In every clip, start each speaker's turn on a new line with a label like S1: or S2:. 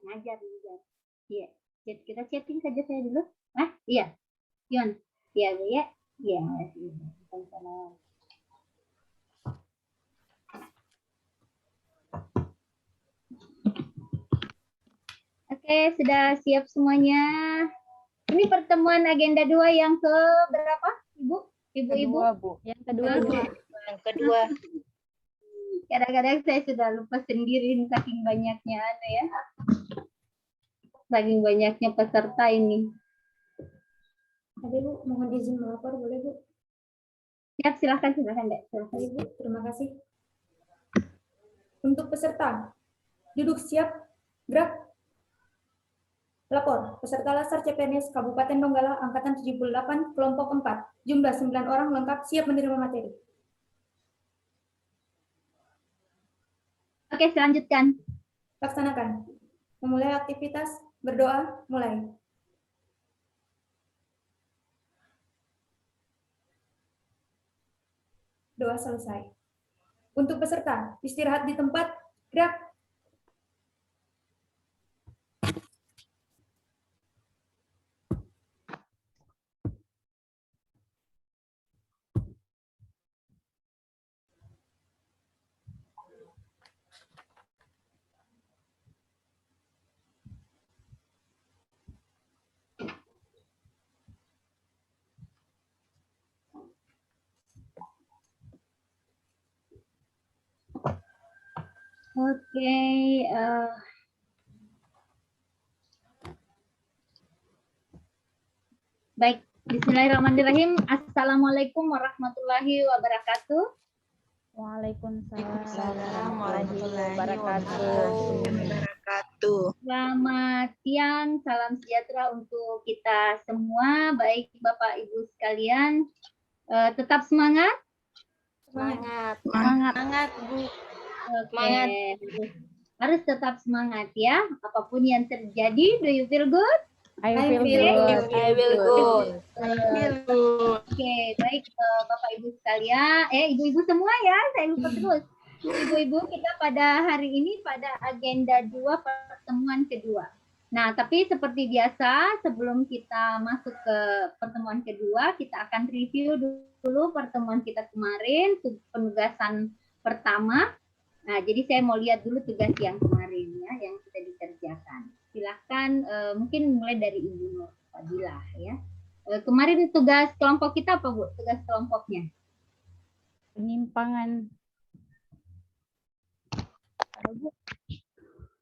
S1: ngajar. Iya, kita chatting saja saya dulu. Iya, Yon. Iya, Bu ya. Iya, sama-sama. Oke, sudah siap semuanya. Ini pertemuan agenda 2 yang ke berapa, Ibu? Ibu-ibu?
S2: Kedua, Bu.
S3: Yang kedua, Bu.
S2: Yang kedua.
S1: Kadang-kadang saya sudah lupa sendiri saking banyaknya ya. Saking banyaknya peserta ini.
S4: Tapi Bu, mohon izin melapor, boleh Bu?
S1: Siap, silakan Dek. Silakan.
S4: Ibu, terima kasih. Untuk peserta, duduk siap, gerak. Lapor, peserta Laser CPNS Kabupaten Donggala Angkatan 78, kelompok 4, jumlah 9 orang lengkap siap menerima materi.
S1: Oke, selanjutkan.
S4: Laksanakan. Memulai aktivitas, berdoa, mulai. Doa selesai. Untuk peserta, istirahat di tempat, gerak.
S1: Oke, baik. Bismillahirrahmanirrahim. Assalamualaikum warahmatullahi wabarakatuh.
S3: Waalaikumsalam warahmatullahi wabarakatuh.
S1: Selamat siang, salam sejahtera untuk kita semua, baik Bapak Ibu sekalian. Tetap semangat.
S2: Semangat.
S3: Semangat, Bu.
S1: Oke. Harus tetap semangat ya. Apapun yang terjadi, do you feel good?
S3: I feel good.
S2: I will go.
S1: Oke, baik Bapak Ibu sekalian, ibu-ibu semua ya, saya lupa terus. Ibu-ibu, kita pada hari ini pada agenda 2 pertemuan kedua. Nah, tapi seperti biasa, sebelum kita masuk ke pertemuan kedua, kita akan review dulu pertemuan kita kemarin, penugasan pertama. Nah, jadi saya mau lihat dulu tugas yang kemarin ya, yang kita dikerjakan. Silahkan, mungkin mulai dari Ibu Nur Fadilah ya. Kemarin tugas kelompok kita apa, Bu? Tugas kelompoknya?
S3: Penyimpangan.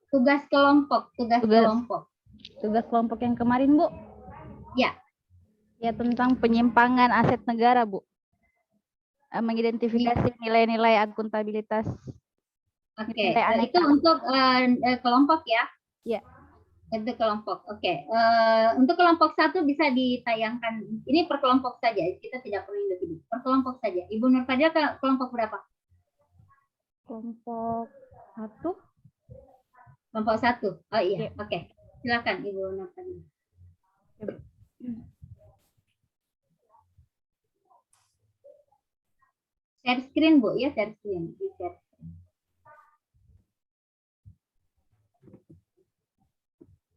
S1: Tugas kelompok.
S3: Tugas kelompok yang kemarin, Bu?
S1: Ya.
S3: Ya, tentang penyimpangan aset negara, Bu. Mengidentifikasi nilai-nilai akuntabilitas.
S1: Oke, itu untuk kelompok ya?
S3: Iya.
S1: Untuk kelompok, oke. Untuk kelompok 1 bisa ditayangkan. Ini per kelompok saja, kita tidak perlu individu. Per kelompok saja. Ibu Nur Fadilah ke kelompok berapa?
S3: Kelompok 1.
S1: Kelompok 1. Oh iya,
S3: Ya.
S1: Oke. Silakan Ibu Nur Fadilah. Share screen, Bu ya, share screen. Share.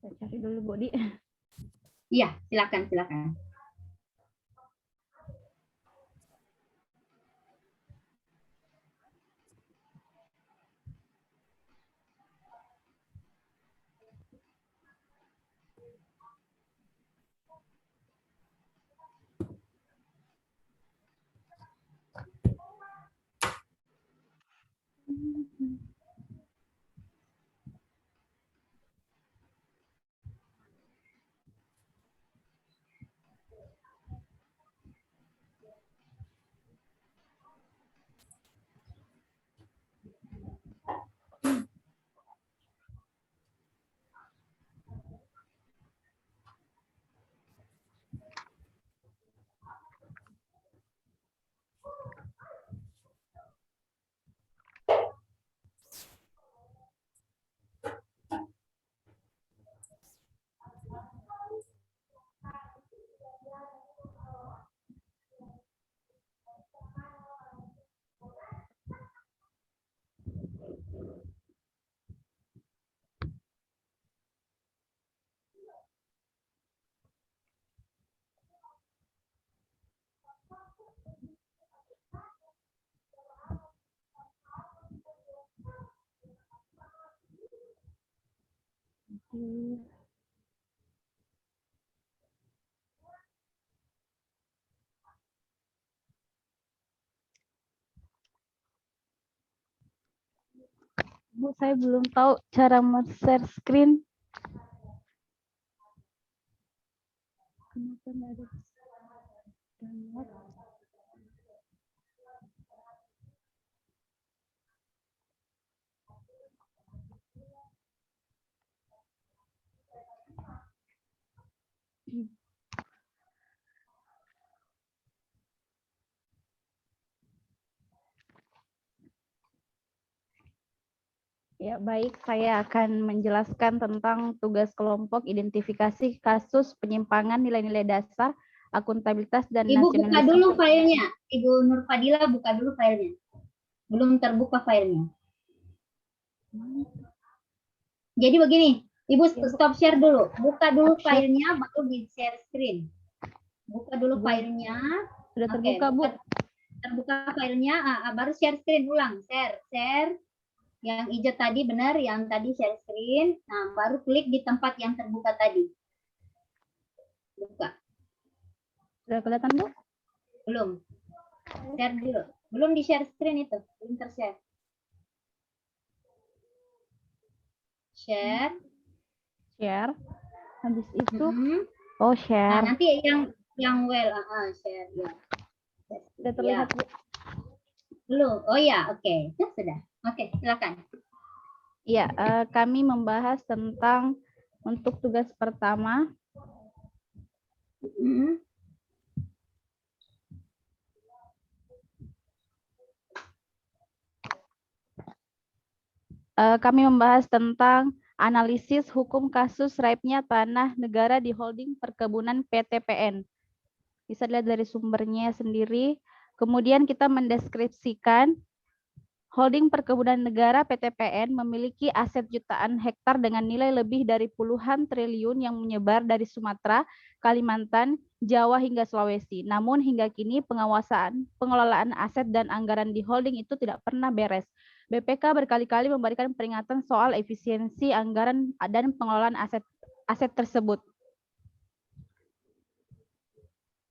S3: Saya cari dulu, Bu, Di.
S1: Iya, silakan.
S3: Bu, saya belum tahu cara share screen. Kenapa nggak ada download? Ya, baik. Saya akan menjelaskan tentang tugas kelompok identifikasi kasus penyimpangan nilai-nilai dasar, akuntabilitas, dan
S1: Ibu buka
S3: nasionalisme.
S1: dulu filenya. Ibu Nur Fadila buka dulu filenya. Belum terbuka filenya. Jadi begini, Ibu stop share dulu. Buka dulu
S3: Stop share.
S1: filenya, baru di share screen. Buka dulu filenya.
S3: Sudah
S1: Oke,
S3: terbuka, Bu.
S1: terbuka filenya, baru share screen ulang. Share. Yang hijau tadi benar, yang tadi share screen. Nah, baru klik di tempat yang terbuka tadi. Buka.
S3: Sudah kelihatan, Bu?
S1: Belum. Share dulu. Belum di share screen itu. Belum tershare. Share.
S3: Share. Habis itu,
S1: Mhm.
S3: oh
S1: Nah,
S3: share.
S1: nanti yang well, share ya.
S3: Sudah terlihat, Bu.
S1: Belum. Oh ya, oke. Sudah. Oke, silakan.
S3: Iya, kami membahas tentang untuk tugas pertama.
S1: Mhm.
S3: Kami membahas tentang analisis hukum kasus raibnya tanah negara di holding perkebunan PTPN. Bisa dilihat dari sumbernya sendiri. Kemudian kita mendeskripsikan holding perkebunan negara PTPN memiliki aset jutaan hektar dengan nilai lebih dari puluhan triliun yang menyebar dari Sumatera, Kalimantan, Jawa hingga Sulawesi. Namun hingga kini pengelolaan aset dan anggaran di holding itu tidak pernah beres. BPK berkali-kali memberikan peringatan soal efisiensi anggaran dan pengelolaan aset tersebut.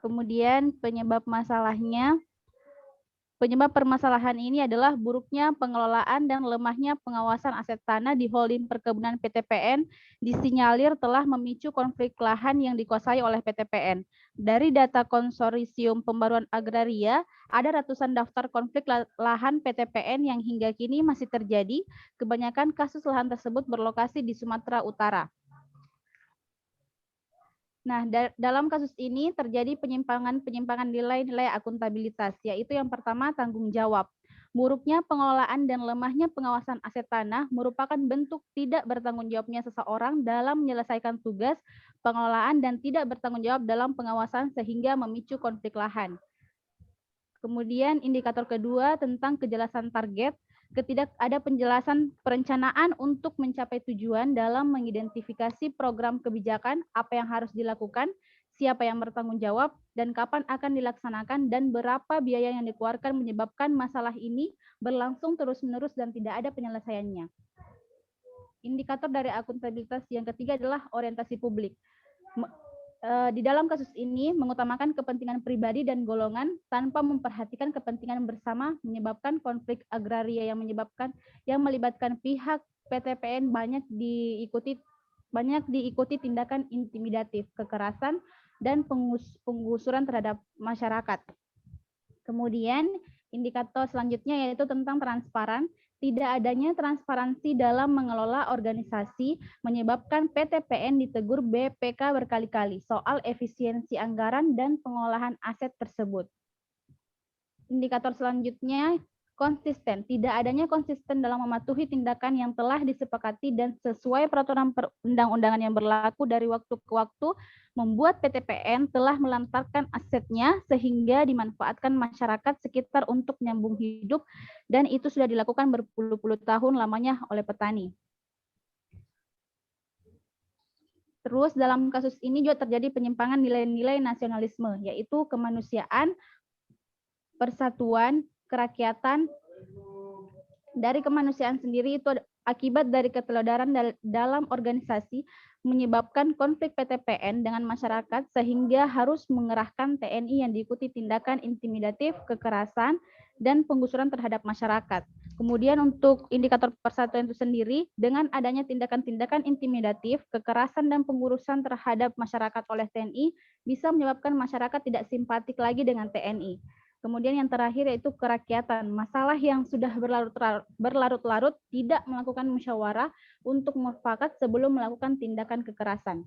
S3: Kemudian penyebab permasalahan ini adalah buruknya pengelolaan dan lemahnya pengawasan aset tanah di holding perkebunan PTPN disinyalir telah memicu konflik lahan yang dikuasai oleh PTPN. Dari data Konsorsium Pembaruan Agraria, ada ratusan daftar konflik lahan PTPN yang hingga kini masih terjadi. Kebanyakan kasus lahan tersebut berlokasi di Sumatera Utara. Nah, dalam kasus ini terjadi penyimpangan nilai-nilai akuntabilitas, yaitu yang pertama tanggung jawab. Buruknya pengelolaan dan lemahnya pengawasan aset tanah merupakan bentuk tidak bertanggung jawabnya seseorang dalam menyelesaikan tugas pengelolaan dan tidak bertanggung jawab dalam pengawasan sehingga memicu konflik lahan. Kemudian indikator kedua tentang kejelasan target. Ketidak ada penjelasan perencanaan untuk mencapai tujuan dalam mengidentifikasi program kebijakan, apa yang harus dilakukan, siapa yang bertanggung jawab, dan kapan akan dilaksanakan, dan berapa biaya yang dikeluarkan menyebabkan masalah ini berlangsung terus-menerus dan tidak ada penyelesaiannya. Indikator dari akuntabilitas yang ketiga adalah orientasi publik. Di dalam kasus ini mengutamakan kepentingan pribadi dan golongan tanpa memperhatikan kepentingan bersama menyebabkan konflik agraria yang melibatkan pihak PTPN banyak diikuti tindakan intimidatif, kekerasan, dan penggusuran terhadap masyarakat. Kemudian indikator selanjutnya yaitu tentang transparan. Tidak adanya transparansi dalam mengelola organisasi menyebabkan PTPN ditegur BPK berkali-kali soal efisiensi anggaran dan pengolahan aset tersebut. Indikator selanjutnya konsisten. Tidak adanya konsisten dalam mematuhi tindakan yang telah disepakati dan sesuai peraturan perundang-undangan yang berlaku dari waktu ke waktu membuat PTPN telah melantarkan asetnya sehingga dimanfaatkan masyarakat sekitar untuk menyambung hidup dan itu sudah dilakukan berpuluh-puluh tahun lamanya oleh petani. Terus dalam kasus ini juga terjadi penyimpangan nilai-nilai nasionalisme, yaitu kemanusiaan, persatuan, kerakyatan. Dari kemanusiaan sendiri itu akibat dari keteladaran dalam organisasi menyebabkan konflik PTPN dengan masyarakat sehingga harus mengerahkan TNI yang diikuti tindakan intimidatif, kekerasan, dan penggusuran terhadap masyarakat. Kemudian untuk indikator persatuan itu sendiri, dengan adanya tindakan-tindakan intimidatif, kekerasan, dan pengurusan terhadap masyarakat oleh TNI bisa menyebabkan masyarakat tidak simpatik lagi dengan TNI. Kemudian yang terakhir yaitu kerakyatan. Masalah yang sudah berlarut-larut tidak melakukan musyawarah untuk mufakat sebelum melakukan tindakan kekerasan.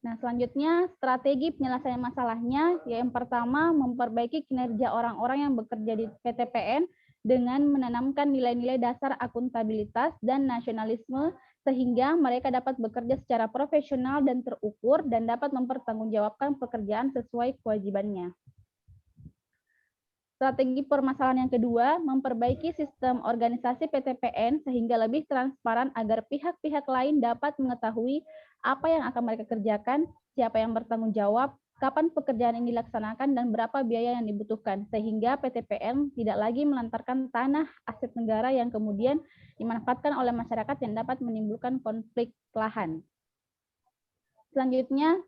S3: Nah, selanjutnya strategi penyelesaian masalahnya, yang pertama memperbaiki kinerja orang-orang yang bekerja di PTPN dengan menanamkan nilai-nilai dasar akuntabilitas dan nasionalisme sehingga mereka dapat bekerja secara profesional dan terukur dan dapat mempertanggungjawabkan pekerjaan sesuai kewajibannya. Strategi permasalahan yang kedua, memperbaiki sistem organisasi PTPN sehingga lebih transparan agar pihak-pihak lain dapat mengetahui apa yang akan mereka kerjakan, siapa yang bertanggung jawab, kapan pekerjaan ini dilaksanakan, dan berapa biaya yang dibutuhkan, sehingga PTPN tidak lagi melantarkan tanah aset negara yang kemudian dimanfaatkan oleh masyarakat yang dapat menimbulkan konflik lahan. Selanjutnya,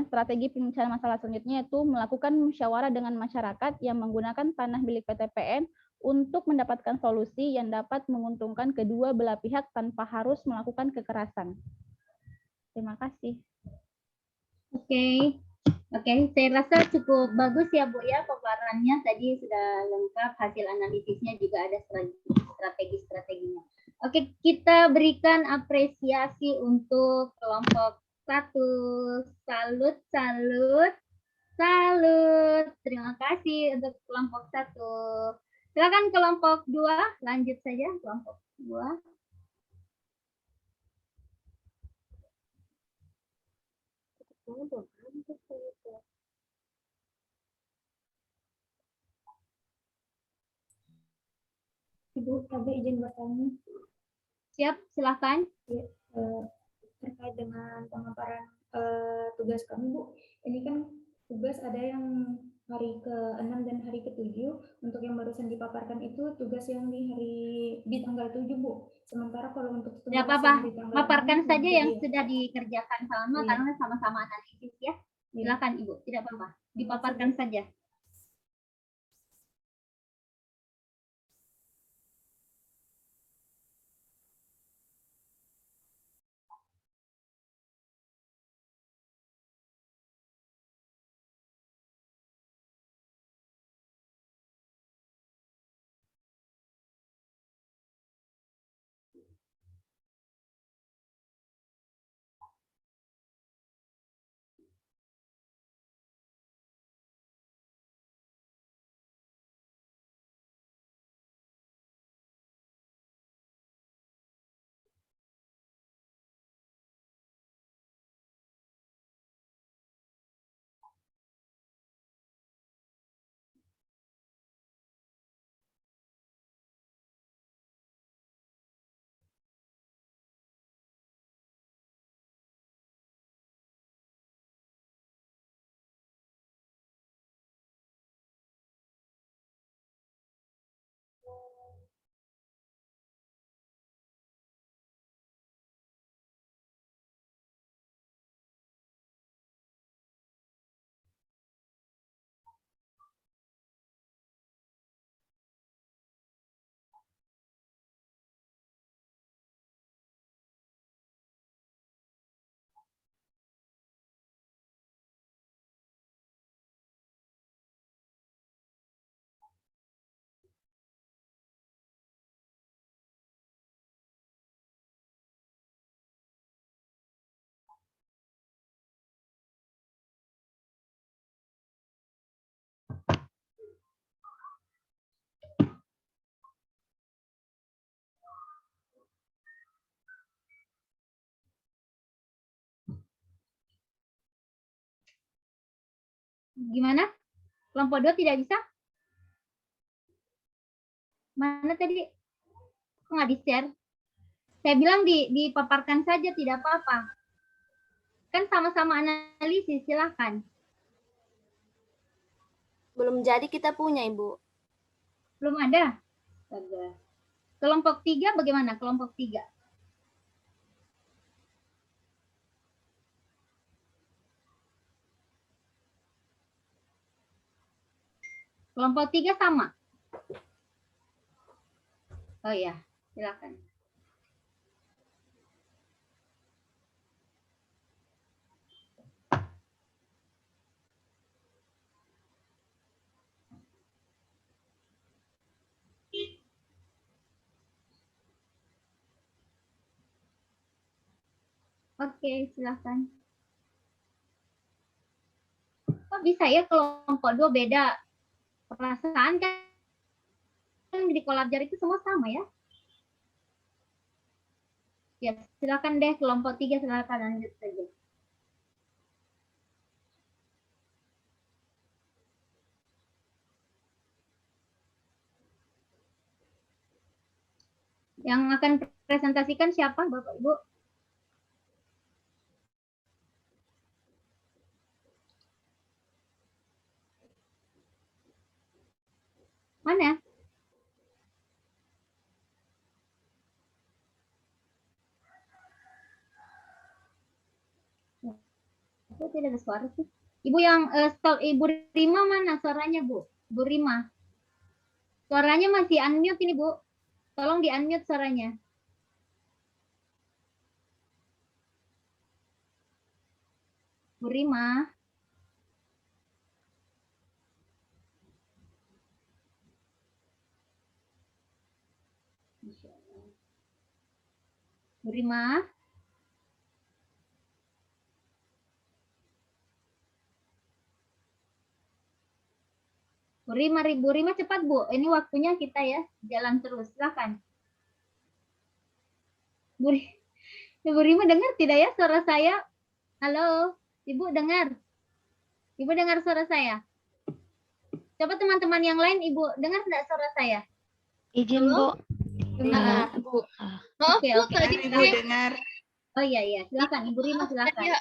S3: strategi pemecahan masalah selanjutnya yaitu melakukan musyawarah dengan masyarakat yang menggunakan tanah milik PTPN untuk mendapatkan solusi yang dapat menguntungkan kedua belah pihak tanpa harus melakukan kekerasan. Terima kasih.
S1: Oke, saya rasa cukup bagus ya Bu ya paparannya, tadi sudah lengkap, hasil analisisnya juga ada strategi-strateginya. Oke, kita berikan apresiasi untuk kelompok 1. Salut. Terima kasih untuk kelompok 1. Silakan kelompok 2, lanjut saja kelompok 2.
S4: Ibu, kami izin bertanya.
S1: Siap, silakan.
S4: Ya, terkait dengan pemaparan tugas kami, Bu. Ini kan tugas ada yang hari ke-6 dan hari ke-7. Untuk yang barusan dipaparkan itu tugas yang di tanggal 7, Bu. Sementara kalau untuk tugas
S1: Ya, apa-apa.
S4: yang di tanggal
S1: Paparkan
S4: 6
S1: saja yang
S4: ya.
S1: sudah dikerjakan sama karena sama-sama analisis ya. Silakan Ibu, tidak apa-apa. Dipaparkan saja. Gimana? Kelompok 2 tidak bisa? Mana tadi? Kok nggak di-share? Saya bilang dipaparkan saja, tidak apa-apa. Kan sama-sama analisis, silahkan.
S2: Belum jadi kita punya, Ibu.
S1: Belum ada? Astaga. Kelompok 3 bagaimana? Kelompok 3. Kelompok 3 sama. Oh ya, silakan. Oke, silakan. Kok bisa ya kelompok 2 beda? Perasaan kan di Kolajar itu semua sama ya? Ya, silakan deh kelompok 3, silakan lanjut saja. Yang akan presentasikan siapa, Bapak Ibu? Mana? Kok tidak ada suara sih? Ibu yang Ibu Rima mana suaranya, Bu? Bu Rima. Suaranya masih unmute ini, Bu. Tolong di unmute suaranya. Bu Rima. Bu Rima. Bu Rima cepat, Bu. Ini waktunya kita ya jalan terus. Silakan. Bu Rima dengar tidak ya suara saya? Halo, Ibu dengar? Ibu dengar suara saya? Coba teman-teman yang lain, Ibu dengar tidak suara saya?
S2: Izin, Bu.
S1: Dengar,
S2: Bu.
S1: Oke, oke.
S2: Tadi Ibu dengar.
S1: Oh iya, iya. Silakan, Ibu Rima, silakan.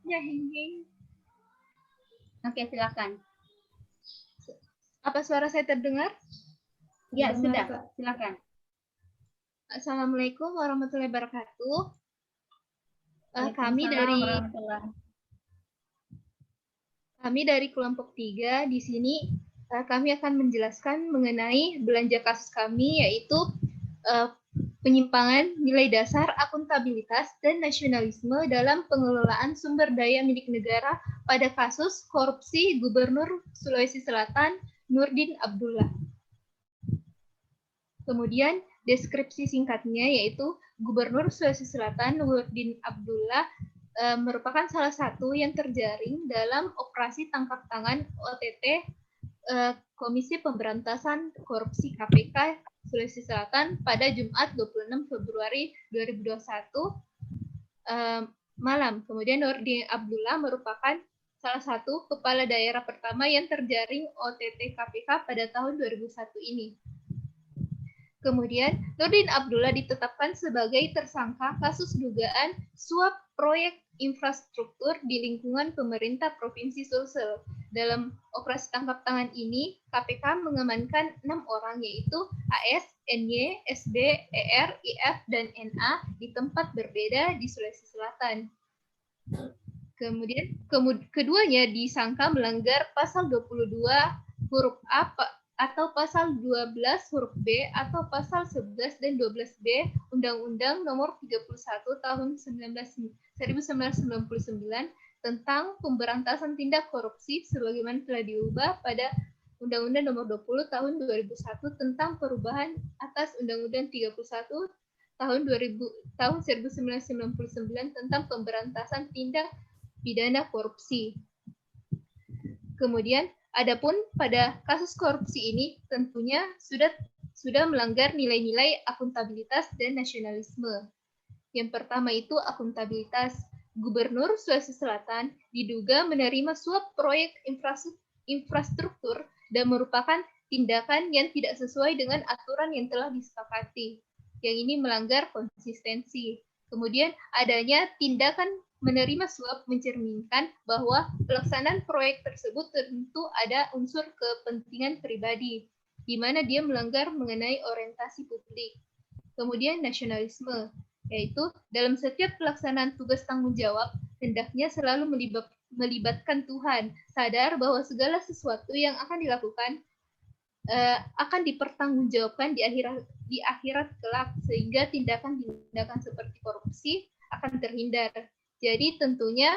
S2: Ya, hingga.
S1: Oke, silakan.
S2: Apa suara saya terdengar?
S1: Ya,
S4: Dengar,
S1: sudah.
S4: Kak.
S1: Silakan.
S2: Assalamualaikum warahmatullahi wabarakatuh.
S1: Waalaikumsalam
S2: Kami dari kelompok 3 di sini kami akan menjelaskan mengenai belanja kasus kami, yaitu penyimpangan nilai dasar, akuntabilitas, dan nasionalisme dalam pengelolaan sumber daya milik negara pada kasus korupsi Gubernur Sulawesi Selatan Nurdin Abdullah. Kemudian deskripsi singkatnya yaitu Gubernur Sulawesi Selatan Nurdin Abdullah merupakan salah satu yang terjaring dalam operasi tangkap tangan OTT Komisi Pemberantasan Korupsi KPK Sulawesi Selatan pada Jumat 26 Februari 2021 malam. Kemudian Nurdin Abdullah merupakan salah satu kepala daerah pertama yang terjaring OTT KPK pada tahun 2001 ini. Kemudian Nurdin Abdullah ditetapkan sebagai tersangka kasus dugaan suap proyek infrastruktur di lingkungan pemerintah Provinsi Sulsel. Dalam operasi tangkap tangan ini, KPK mengamankan 6 orang yaitu AS, NY, SB, ER, IF, dan NA di tempat berbeda di Sulawesi Selatan. Kemudian keduanya disangka melanggar pasal 22 huruf A atau pasal 12 huruf B atau pasal 11 dan 12B Undang-Undang Nomor 31 Tahun 1999 tentang pemberantasan tindak korupsi sebagaimana telah diubah pada Undang-Undang Nomor 20 Tahun 2001 tentang perubahan atas Undang-Undang 31 Tahun 1999 tentang pemberantasan tindak pidana korupsi. Kemudian adapun pada kasus korupsi ini tentunya sudah melanggar nilai-nilai akuntabilitas dan nasionalisme. Yang pertama itu akuntabilitas. Gubernur Sulawesi Selatan diduga menerima suap proyek infrastruktur dan merupakan tindakan yang tidak sesuai dengan aturan yang telah disepakati. Yang ini melanggar konsistensi. Kemudian adanya tindakan menerima suap mencerminkan bahwa pelaksanaan proyek tersebut tentu ada unsur kepentingan pribadi. di mana dia melanggar mengenai orientasi publik. Kemudian nasionalisme, yaitu dalam setiap pelaksanaan tugas tanggung jawab, hendaknya selalu melibatkan Tuhan, sadar bahwa segala sesuatu yang akan dilakukan akan dipertanggungjawabkan di akhirat kelak, sehingga tindakan-tindakan seperti korupsi akan terhindar. Jadi tentunya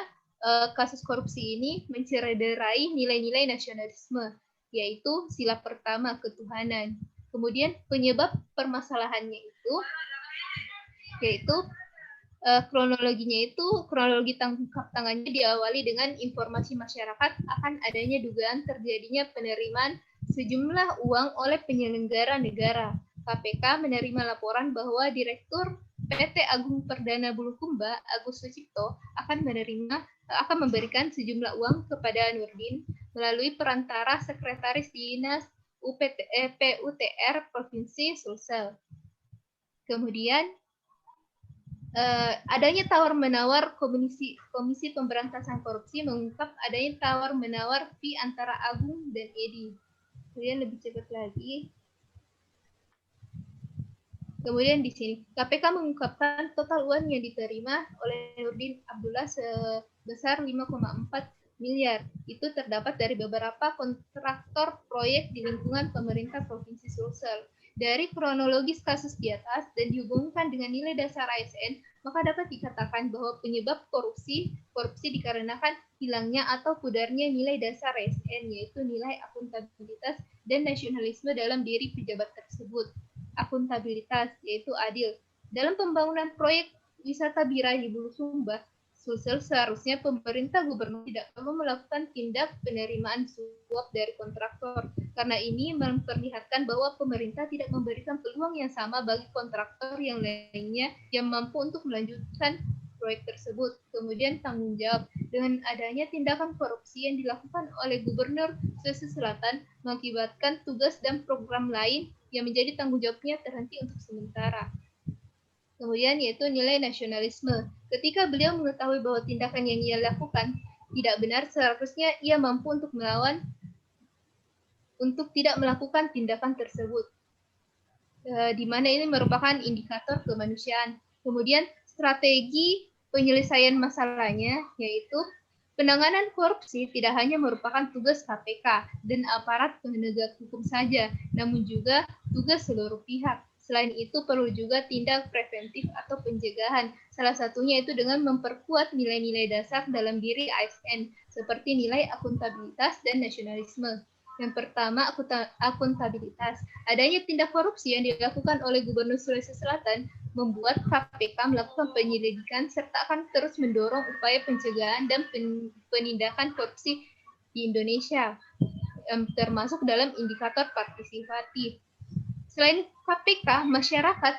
S2: kasus korupsi ini mencederai nilai-nilai nasionalisme, yaitu sila pertama, ketuhanan. Kemudian penyebab permasalahannya itu yaitu kronologi tangkap tangannya diawali dengan informasi masyarakat akan adanya dugaan terjadinya penerimaan sejumlah uang oleh penyelenggara negara. KPK menerima laporan bahwa Direktur PT Agung Perdana Bulukumba, Agus Sucipto, akan memberikan sejumlah uang kepada Nurdin melalui perantara Sekretaris Dinas PUTR Provinsi Sulsel. Kemudian adanya tawar-menawar Komisi Pemberantasan Korupsi mengungkap adanya tawar-menawar fee antara Agung dan Edi. Kemudian lebih cepat lagi. Kemudian di sini KPK mengungkapkan total uang yang diterima oleh Nurdin Abdullah sebesar 5,4 miliar. Itu terdapat dari beberapa kontraktor proyek di lingkungan pemerintah Provinsi Sulsel. Dari kronologis kasus di atas dan dihubungkan dengan nilai dasar ASN, maka dapat dikatakan bahwa penyebab korupsi dikarenakan hilangnya atau pudarnya nilai dasar ASN, yaitu nilai akuntabilitas dan nasionalisme dalam diri pejabat tersebut. Akuntabilitas, yaitu adil. Dalam pembangunan proyek wisata Birahi Bulukumba, Sulsel, seharusnya pemerintah gubernur tidak perlu melakukan tindak penerimaan suap dari kontraktor, karena ini memperlihatkan bahwa pemerintah tidak memberikan peluang yang sama bagi kontraktor yang lainnya yang mampu untuk melanjutkan proyek tersebut. Kemudian tanggung jawab, dengan adanya tindakan korupsi yang dilakukan oleh Gubernur Sulawesi Selatan mengakibatkan tugas dan program lain yang menjadi tanggung jawabnya terhenti untuk sementara. Kemudian yaitu nilai nasionalisme. Ketika beliau mengetahui bahwa tindakan yang ia lakukan tidak benar, seharusnya ia mampu untuk melawan, untuk tidak melakukan tindakan tersebut. Di mana ini merupakan indikator kemanusiaan. Kemudian strategi penyelesaian masalahnya yaitu penanganan korupsi tidak hanya merupakan tugas KPK dan aparat penegak hukum saja, namun juga tugas seluruh pihak. Selain itu perlu juga tindak preventif atau pencegahan. Salah satunya itu dengan memperkuat nilai-nilai dasar dalam diri ASN, seperti nilai akuntabilitas dan nasionalisme. Yang pertama, akuntabilitas. Adanya tindak korupsi yang dilakukan oleh Gubernur Sulawesi Selatan membuat KPK melakukan penyelidikan serta akan terus mendorong upaya pencegahan dan penindakan korupsi di Indonesia, termasuk dalam indikator partisipatif. Selain KPK, masyarakat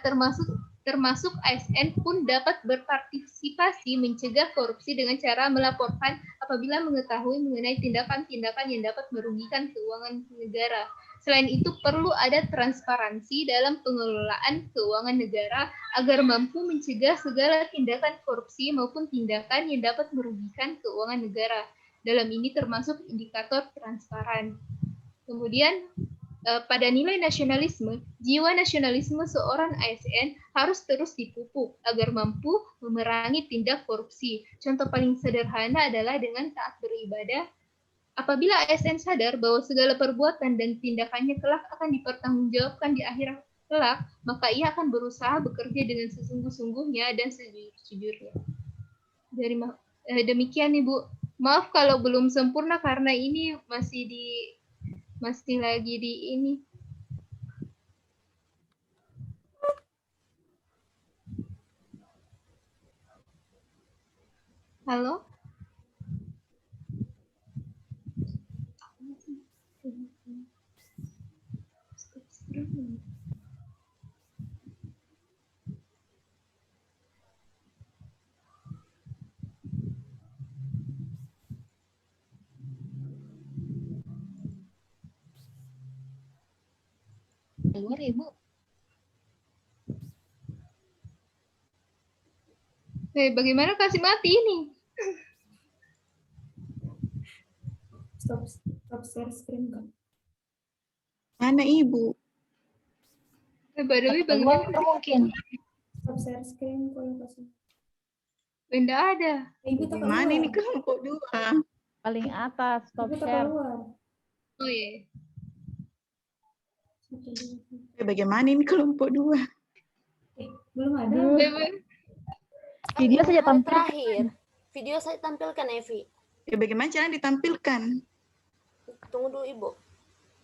S2: termasuk ASN pun dapat berpartisipasi mencegah korupsi dengan cara melaporkan apabila mengetahui mengenai tindakan-tindakan yang dapat merugikan keuangan negara. Selain itu, perlu ada transparansi dalam pengelolaan keuangan negara agar mampu mencegah segala tindakan korupsi maupun tindakan yang dapat merugikan keuangan negara. Dalam ini termasuk indikator transparan. Kemudian, pada nilai nasionalisme, jiwa nasionalisme seorang ASN harus terus dipupuk agar mampu memerangi tindak korupsi. Contoh paling sederhana adalah dengan taat beribadah. Apabila ASN sadar bahwa segala perbuatan dan tindakannya kelak akan dipertanggungjawabkan di akhirat kelak, maka ia akan berusaha bekerja dengan sesungguh-sungguhnya dan sejujurnya. Demikian Ibu. Maaf kalau belum sempurna karena ini masih lagi di ini. Halo? Keluar Ibu. Bagaimana kasih mati ini?
S4: Stop share screen, Kak.
S5: Mana Ibu?
S2: By the way,
S6: Teman
S2: bagaimana?
S6: mungkin.
S4: Stop share screen kalau kasih.
S2: Tidak ada.
S4: Ibu tak
S5: Gimana ini
S4: keluar.
S5: kelompok 2?
S3: Paling atas, stop
S4: Ibu tak
S3: share.
S4: keluar.
S2: Oh iya.
S5: Bagaimana ini kelompok 2?
S4: Belum ada.
S3: Video saja tampil.
S6: Terakhir. Video saya tampilkan, Evi.
S5: Bagaimana cara ditampilkan?
S6: Tunggu dulu, Ibu.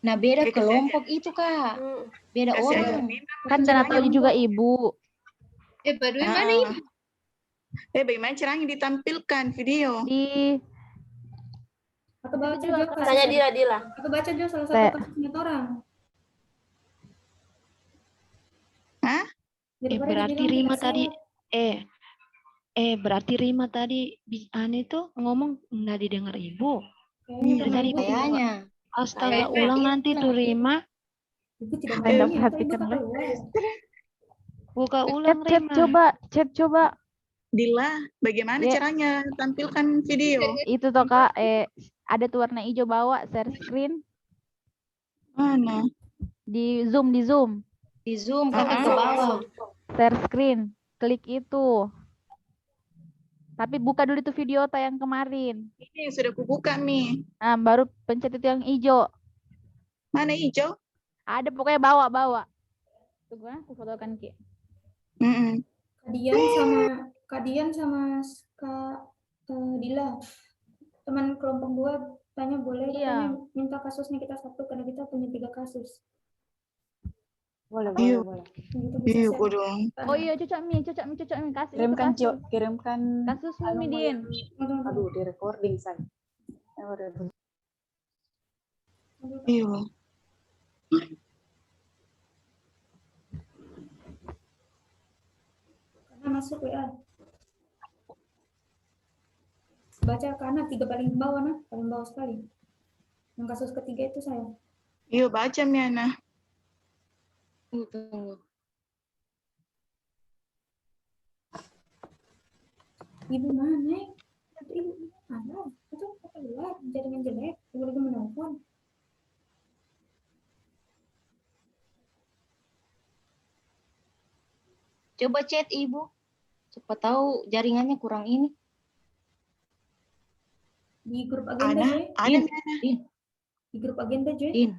S7: Nah, beda
S5: Kasih
S7: kelompok itu, Kak.
S6: Hmm.
S7: Beda
S5: Kasih aja
S7: orang.
S5: Nina.
S3: Kan dan atau juga Ibu.
S2: By the way, mana
S5: Ah.
S2: Ibu?
S5: Bagaimana caranya ditampilkan video?
S3: Di
S4: Atau baca
S3: juga
S4: Jo,
S6: Tanya Dila.
S4: Atau baca Jo salah
S3: Teh.
S4: satu kasusnya orang.
S5: Hah?
S4: Daripada
S8: Berarti
S4: dibilang
S8: Rima
S4: tidak
S8: tadi
S4: sehat.
S8: berarti Rima tadi Ane tuh ngomong nggak didengar Ibu.
S4: Kayaknya
S8: Dari tadi
S4: teman Ibu
S7: Kayaknya.
S8: Astaga,
S2: Kayaknya
S8: ulang nanti tuh Rima.
S4: Ibu tidak
S3: Saya nggak
S4: mau
S3: perhatikan
S4: Ibu tak
S3: lah.
S4: keluar.
S8: Buka
S3: chat,
S8: ulang
S3: chat
S8: Rima.
S3: coba.
S5: Dila, bagaimana
S3: Ya.
S5: caranya tampilkan video?
S3: Itu toh Kak, ada tuh warna hijau bawa share screen
S5: Mana?
S3: di Zoom.
S7: Di Zoom kan ke bawah.
S3: Share screen. Klik itu. Tapi buka dulu itu video tayang kemarin.
S5: Ini yang sudah kubuka nih.
S3: Nah, baru pencet itu yang hijau.
S5: Mana hijau?
S3: Ada pokoknya bawa. Tunggu, aku fotokan Ki.
S5: Mm-mm.
S4: Kadian sama Kak Dila. Teman kelompok 2 tanya boleh
S3: Iya.
S4: katanya minta kasusnya kita satu karena kita punya 3 kasus.
S9: Boleh.
S5: Iya.
S4: Gitu bisa
S5: Iya,
S4: share.
S5: dong.
S3: Oh iya, cocok mi kasih
S9: Kirimkan
S3: itu kasus.
S9: kirimkan.
S3: Kasusmu Midin.
S9: Aduh, di recording saya.
S5: Iya.
S4: Karena masuk WA. Baca karena 3 paling bawah paling bawah sekali. Yang kasus ketiga itu saya.
S5: Iya, baca Miana.
S7: Tunggu.
S4: Ibu mana? Ibu ada. Itu keluar jaringan jelek. Ibu lagi menelpon.
S7: Coba chat Ibu. Siapa tahu jaringannya kurang ini.
S4: Di grup agenda
S5: Ada,
S4: Joy.
S5: ada Miana.
S4: Di grup agenda Joy.
S7: Din.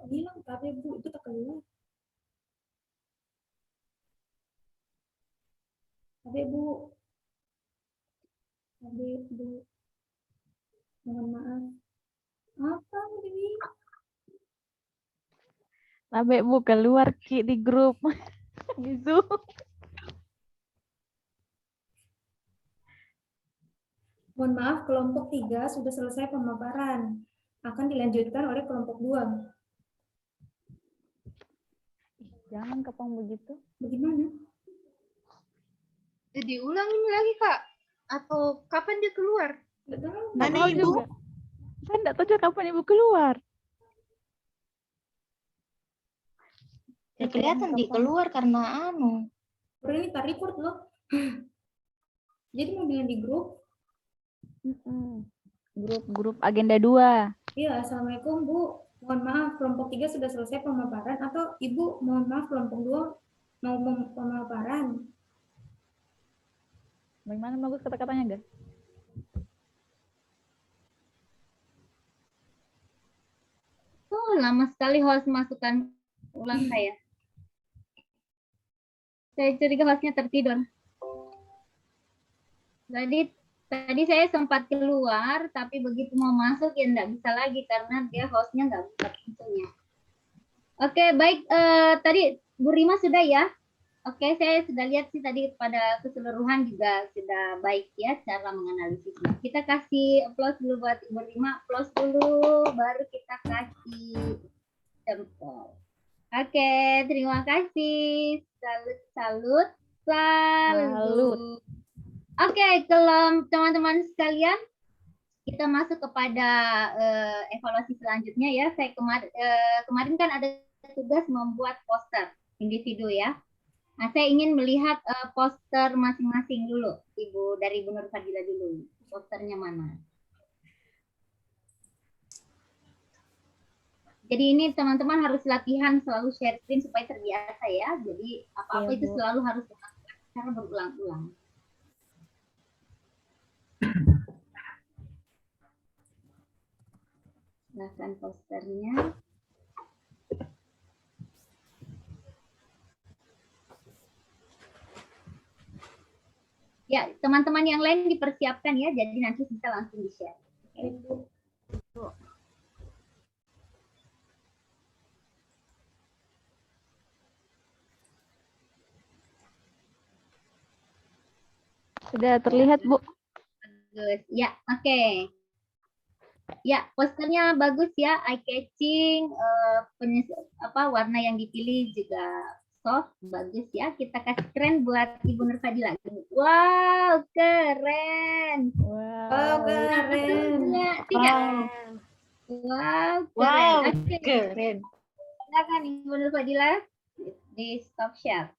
S4: Bilang tapi Bu itu tak keluar. Tapi Bu. Mohon maaf. Apa ini?
S3: Sampai Bu keluar Ki di grup. Di Zoom.
S4: Mohon maaf, kelompok 3 sudah selesai pemaparan. Akan dilanjutkan oleh kelompok 2.
S3: Jangan kepang begitu.
S4: Bagaimana?
S2: Diulangin lagi, Kak? Atau kapan dia keluar?
S4: Nggak tahu.
S3: Nggak
S5: Mana
S3: tahu
S5: Ibu?
S3: juga. Saya nggak tahu juga kapan Ibu keluar.
S7: Ya, kelihatan di keluar karena anu.
S4: Bro, ini tak record loh. Jadi mau bilang di grup.
S3: Grup agenda 2.
S4: Iya, Assalamualaikum Bu. Mohon maaf, kelompok 3 sudah selesai pemaparan. Atau Ibu, mohon maaf, kelompok 2 mau pemaparan.
S3: Bagaimana bagus kata-katanya, guys?
S1: Lama sekali host masukkan ulang saya. Saya curiga hostnya tertidur. Tadi saya sempat keluar, tapi begitu mau masuk ya enggak bisa lagi karena dia hostnya nggak buka pintunya. Oke, baik. Tadi Bu Rima sudah ya? Oke, saya sudah lihat sih tadi pada keseluruhan juga sudah baik ya cara menganalisisnya. Kita kasih applause dulu buat Ibu Rima, applause dulu, baru kita kasih jempol. Oke, terima kasih. Salut. Oke, kalau teman-teman sekalian, kita masuk kepada evaluasi selanjutnya ya. Saya kemarin kan ada tugas membuat poster individu ya. Nah, saya ingin melihat poster masing-masing dulu, Ibu, dari Ibu Nur Fadila dulu. Posternya mana? Jadi ini teman-teman harus latihan selalu share screen supaya terbiasa ya. Jadi apa-apa
S3: Iya,
S1: itu
S3: Bu.
S1: selalu harus dilakukan secara berulang-ulang. Silahkan posternya. Ya, teman-teman yang lain dipersiapkan ya, jadi nanti bisa langsung di-share. Oke.
S3: Sudah terlihat, Bu.
S1: Bagus. Ya, oke. Ya, posternya bagus ya, eye catching, warna yang dipilih juga soft, bagus ya. Kita kasih keren buat Ibu Nur Fadila. Wow, keren.
S4: Oh, keren.
S1: Tiga.
S6: Wow.
S1: Wow, keren.
S7: Wow,
S1: Oke,
S7: keren.
S1: silakan Ibu Nur Fadila di stop share.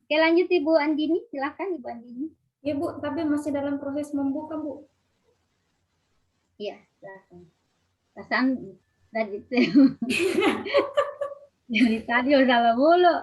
S1: Oke, lanjut Ibu Andini, silakan Ibu Andini.
S4: Ya Bu, tapi masih dalam proses membuka Bu.
S1: Iya, silakan. Perasaan tadi itu. Dari tadi udah salah mulu.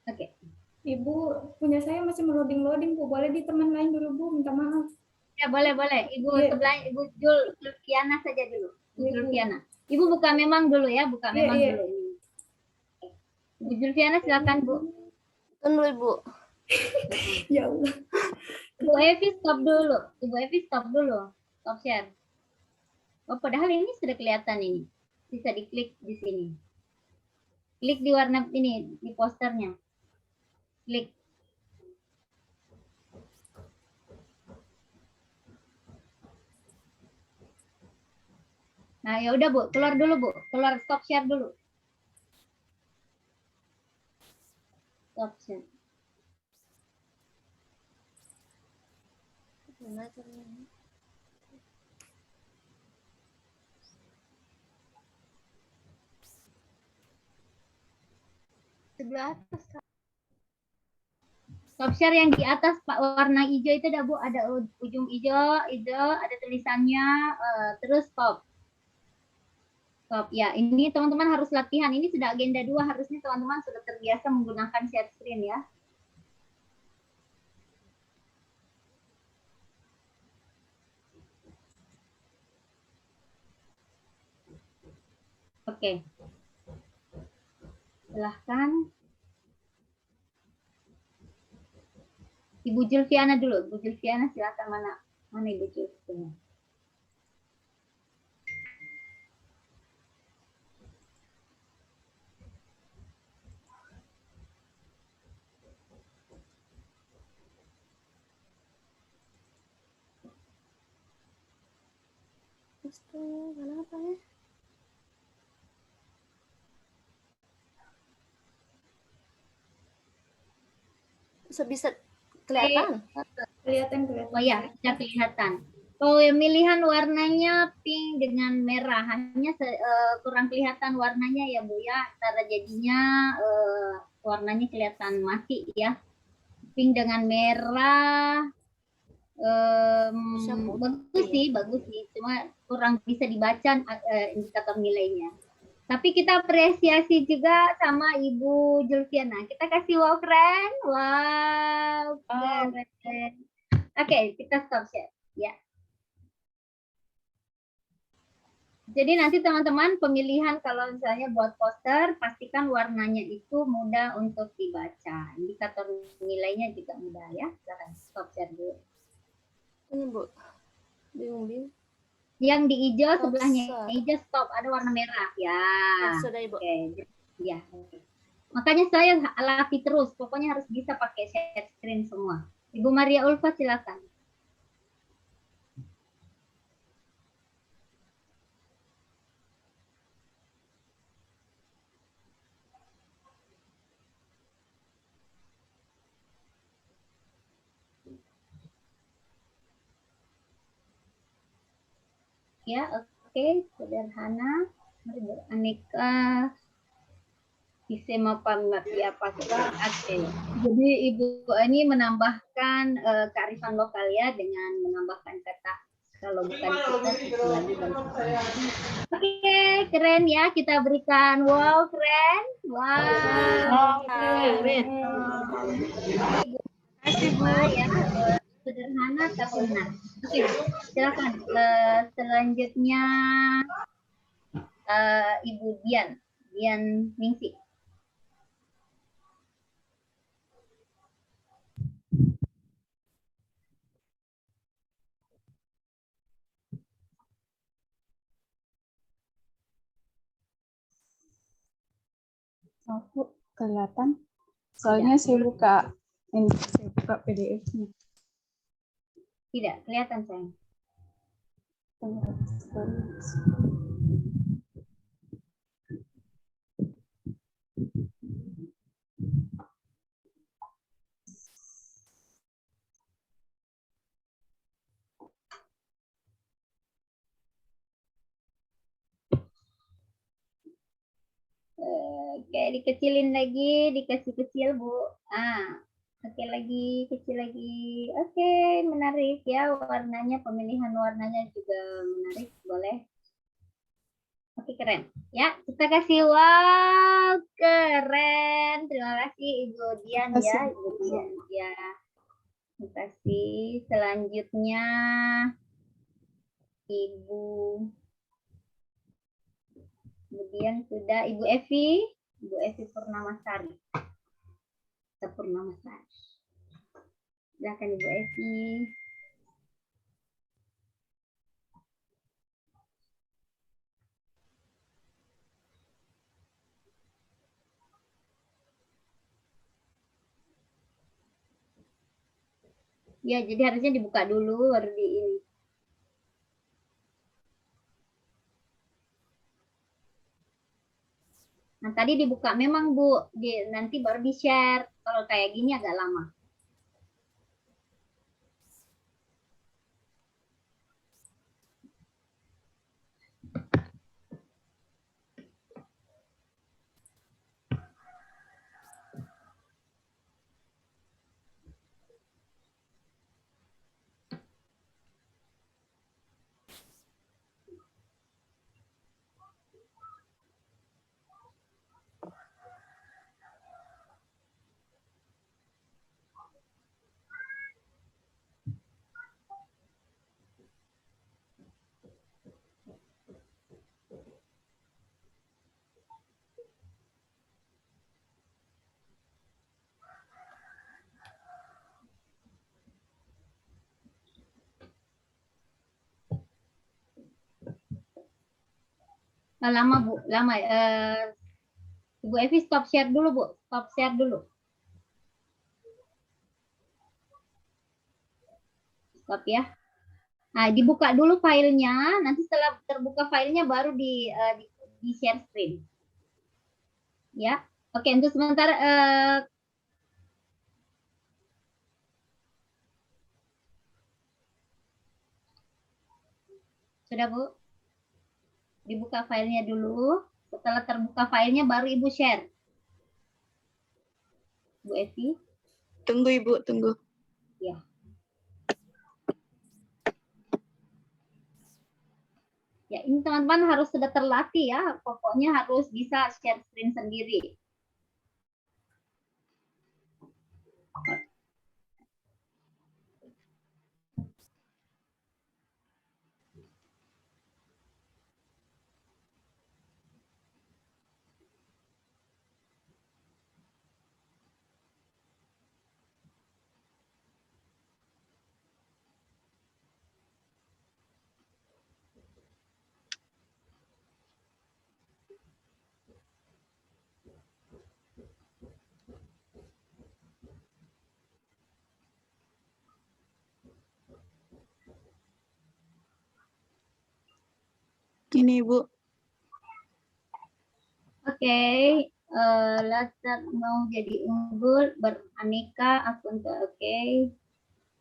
S1: Oke.
S4: Ibu, punya saya masih meloading-loading Bu. Boleh di teman lain dulu Bu, minta maaf.
S1: Ya, boleh. Ibu
S4: Iya.
S1: sebelah Ibu Julfiana saja dulu. Ibu
S4: Iya, Bu.
S1: Julfiana. Ibu buka memang dulu ya, buka
S4: Iya,
S1: memang
S4: iya.
S1: dulu ini. Ibu Julfiana silakan Bu.
S6: Tunggu Ibu.
S4: Ya Allah.
S1: Ibu Evi stop dulu. Ibu Evi stop dulu. Stop share. Oh, padahal ini sudah kelihatan ini. Bisa diklik di sini. Klik di warna ini, di posternya. Klik. Nah, ya udah Bu, keluar dulu Bu. Keluar stop share dulu. Stop share.
S6: Mana caranya?
S2: Sebelah atas, Kak.
S1: Stop share yang di atas Pak warna hijau itu ada Bu, ada ujung hijau, ada tulisannya, terus stop. Stop. Ya, ini teman-teman harus latihan. Ini sudah agenda 2, harusnya teman-teman sudah terbiasa menggunakan share screen ya. Oke. Silahkan. Ibu Julfiana dulu. Ibu Julfiana silakan, mana Ibu Julfiana.
S6: Kenapa ya? Bisa kelihatan?
S4: Kelihatan.
S1: Oh ya, sudah kelihatan. Pemilihan warnanya pink dengan merah, hanya kurang kelihatan warnanya ya Bu ya. Antara jadinya warnanya kelihatan mati ya. Pink dengan merah. Bagus sih. Cuma kurang bisa dibaca indikator nilainya. Tapi kita apresiasi juga sama Ibu Julfiana. Kita kasih wow keren. Wow, keren. Oke, kita stop share. Ya. Jadi nanti teman-teman pemilihan kalau misalnya buat poster, pastikan warnanya itu mudah untuk dibaca. Indikator nilainya juga mudah ya. Silahkan stop share dulu.
S6: Ini Bu. Bingung.
S1: Yang di hijau sebelahnya
S6: Stop.
S1: hijau stop, ada warna merah. Ya.
S6: Sudah Ibu.
S1: Oke. Ya. Makanya saya latih terus. Pokoknya harus bisa pakai share screen semua. Ibu Maria Ulfa silakan. Ya, oke, sederhana, beraneka, Isema Pamat ya Pasca. Oke. Jadi Ibu ini menambahkan kearifan lokal ya dengan menambahkan kata kalau bukan kita itu lagi dan Oke, keren ya, kita berikan wow, keren. Wow, keren. Kasih Bu ya, sederhana tapi benar. Oke, silakan. Selanjutnya Ibu Dian Ningsih.
S9: Aku kelihatan. Soalnya saya buka PDF-nya.
S1: Tidak kelihatan sayang. Oke, dikecilin lagi, dikasih kecil Bu. Oke lagi, kecil lagi. Oke, menarik ya warnanya, pemilihan warnanya juga menarik, boleh. Oke, keren. Ya, kita kasih wow, keren. Terima kasih Ibu Dian ya, Ibu Dian. Ya, terima kasih. Selanjutnya Ibu. Kemudian sudah Ibu Evi Purnamasari. Silakan Ibu Evi. Ya, jadi harusnya dibuka dulu baru di ini. Nah, tadi dibuka memang Bu, nanti baru di-share. Kalau kayak gini agak lama. Lama Bu, lama. Ibu Evi stop share dulu Bu, stop share dulu. Stop ya. Nah, dibuka dulu filenya, nanti setelah terbuka filenya baru di share screen. Ya, oke untuk sementara sudah Bu, dibuka filenya dulu. Setelah terbuka filenya baru Ibu share. Bu Evi.
S5: Tunggu Ibu, tunggu.
S1: Ya. Ya, ini teman-teman harus sudah terlatih ya. Pokoknya harus bisa share screen sendiri.
S5: Ini Ibu.
S1: Oke, latar mau jadi unggul, beraneka, akun oke.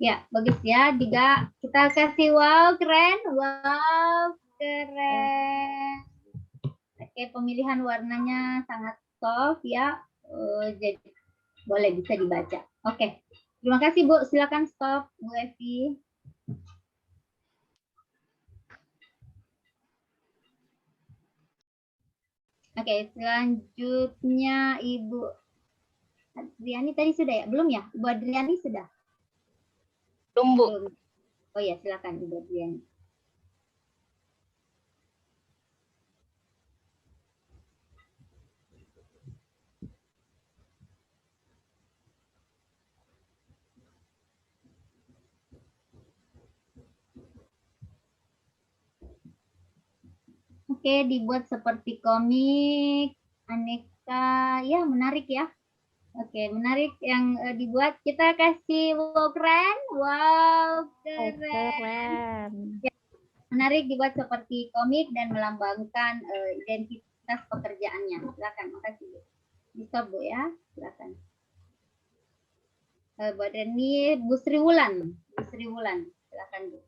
S1: Ya, bagus ya. Kita kasih wow, keren. Wow, keren. Oke, pemilihan warnanya sangat soft ya. Jadi boleh bisa dibaca. Oke. Terima kasih Bu. Silakan stop Bu Evi. Oke, selanjutnya Ibu Adriani tadi sudah ya? Belum ya? Ibu Adriani sudah?
S7: Belum, Bu.
S1: Belum. Oh ya, silakan Ibu Adriani. Oke, dibuat seperti komik, aneka, ya menarik ya. Oke, menarik yang dibuat. Kita kasih wow keren, wow keren. Ya, menarik dibuat seperti komik dan melambangkan identitas pekerjaannya. Silakan, makasih Bu. Bisa Bu ya, silakan. Buat ini Bu Sri Wulan, silakan Bu.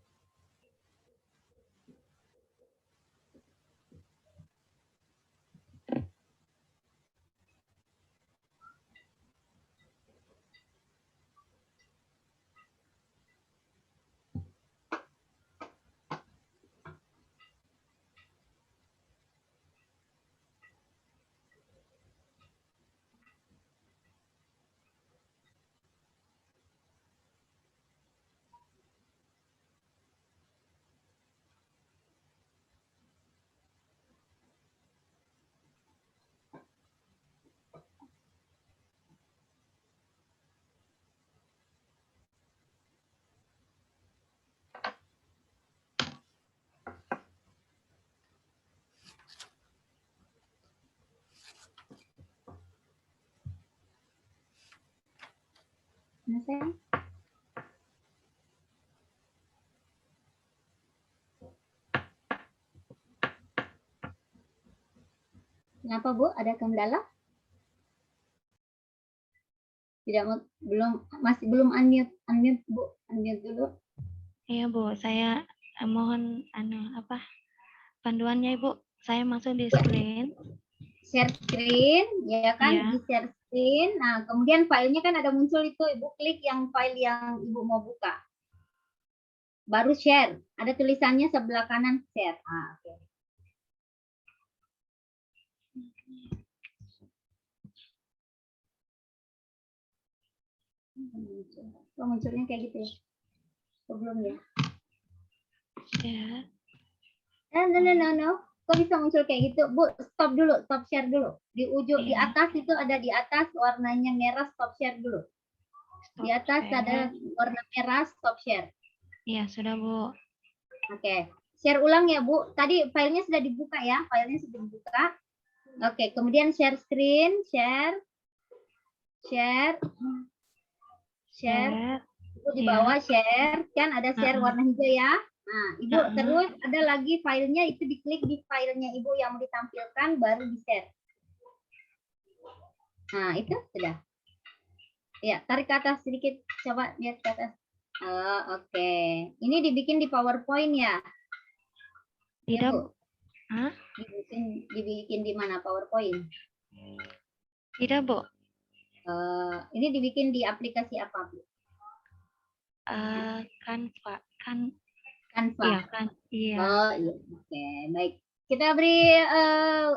S1: Kenapa Bu? Ada kendala? Masih belum unmute Bu, unmute dulu.
S8: Iya Bu, saya mohon panduannya Ibu. Saya masuk di screen.
S1: Share screen, ya kan?
S8: Iya.
S1: Di share screen. Nah, kemudian filenya kan ada muncul itu, Ibu klik yang file yang Ibu mau buka. Baru share. Ada tulisannya sebelah kanan share. Oke. Kok munculnya kayak gitu ya? Sebelumnya.
S8: Ya.
S1: No. Kok bisa muncul kayak gitu? Bu, stop dulu, stop share dulu. Di ujung, di atas itu ada di atas warnanya merah, stop share dulu. Di atas ada warna merah, stop share.
S8: Iya, sudah Bu.
S1: Oke. Share ulang ya Bu. Tadi filenya sudah dibuka ya, filenya sudah dibuka. Oke, kemudian share screen, share. Ibu di bawah share, kan ada share warna hijau ya. Nah, Ibu terus ada lagi filenya, itu diklik di filenya Ibu yang mau ditampilkan, baru di-share. Nah, itu sudah. Ya, tarik ke atas sedikit, coba lihat ke atas. Oh, oke. Ini dibikin di PowerPoint ya?
S8: Tidak,
S1: Bu.
S8: Hah?
S1: Dibikin di mana PowerPoint?
S8: Tidak, Bu.
S1: Ini dibikin di aplikasi apa, Bu?
S8: Canva.
S1: Canva.
S8: Iya, kan. Iya.
S1: Oh, iya. Oke, baik. Kita beri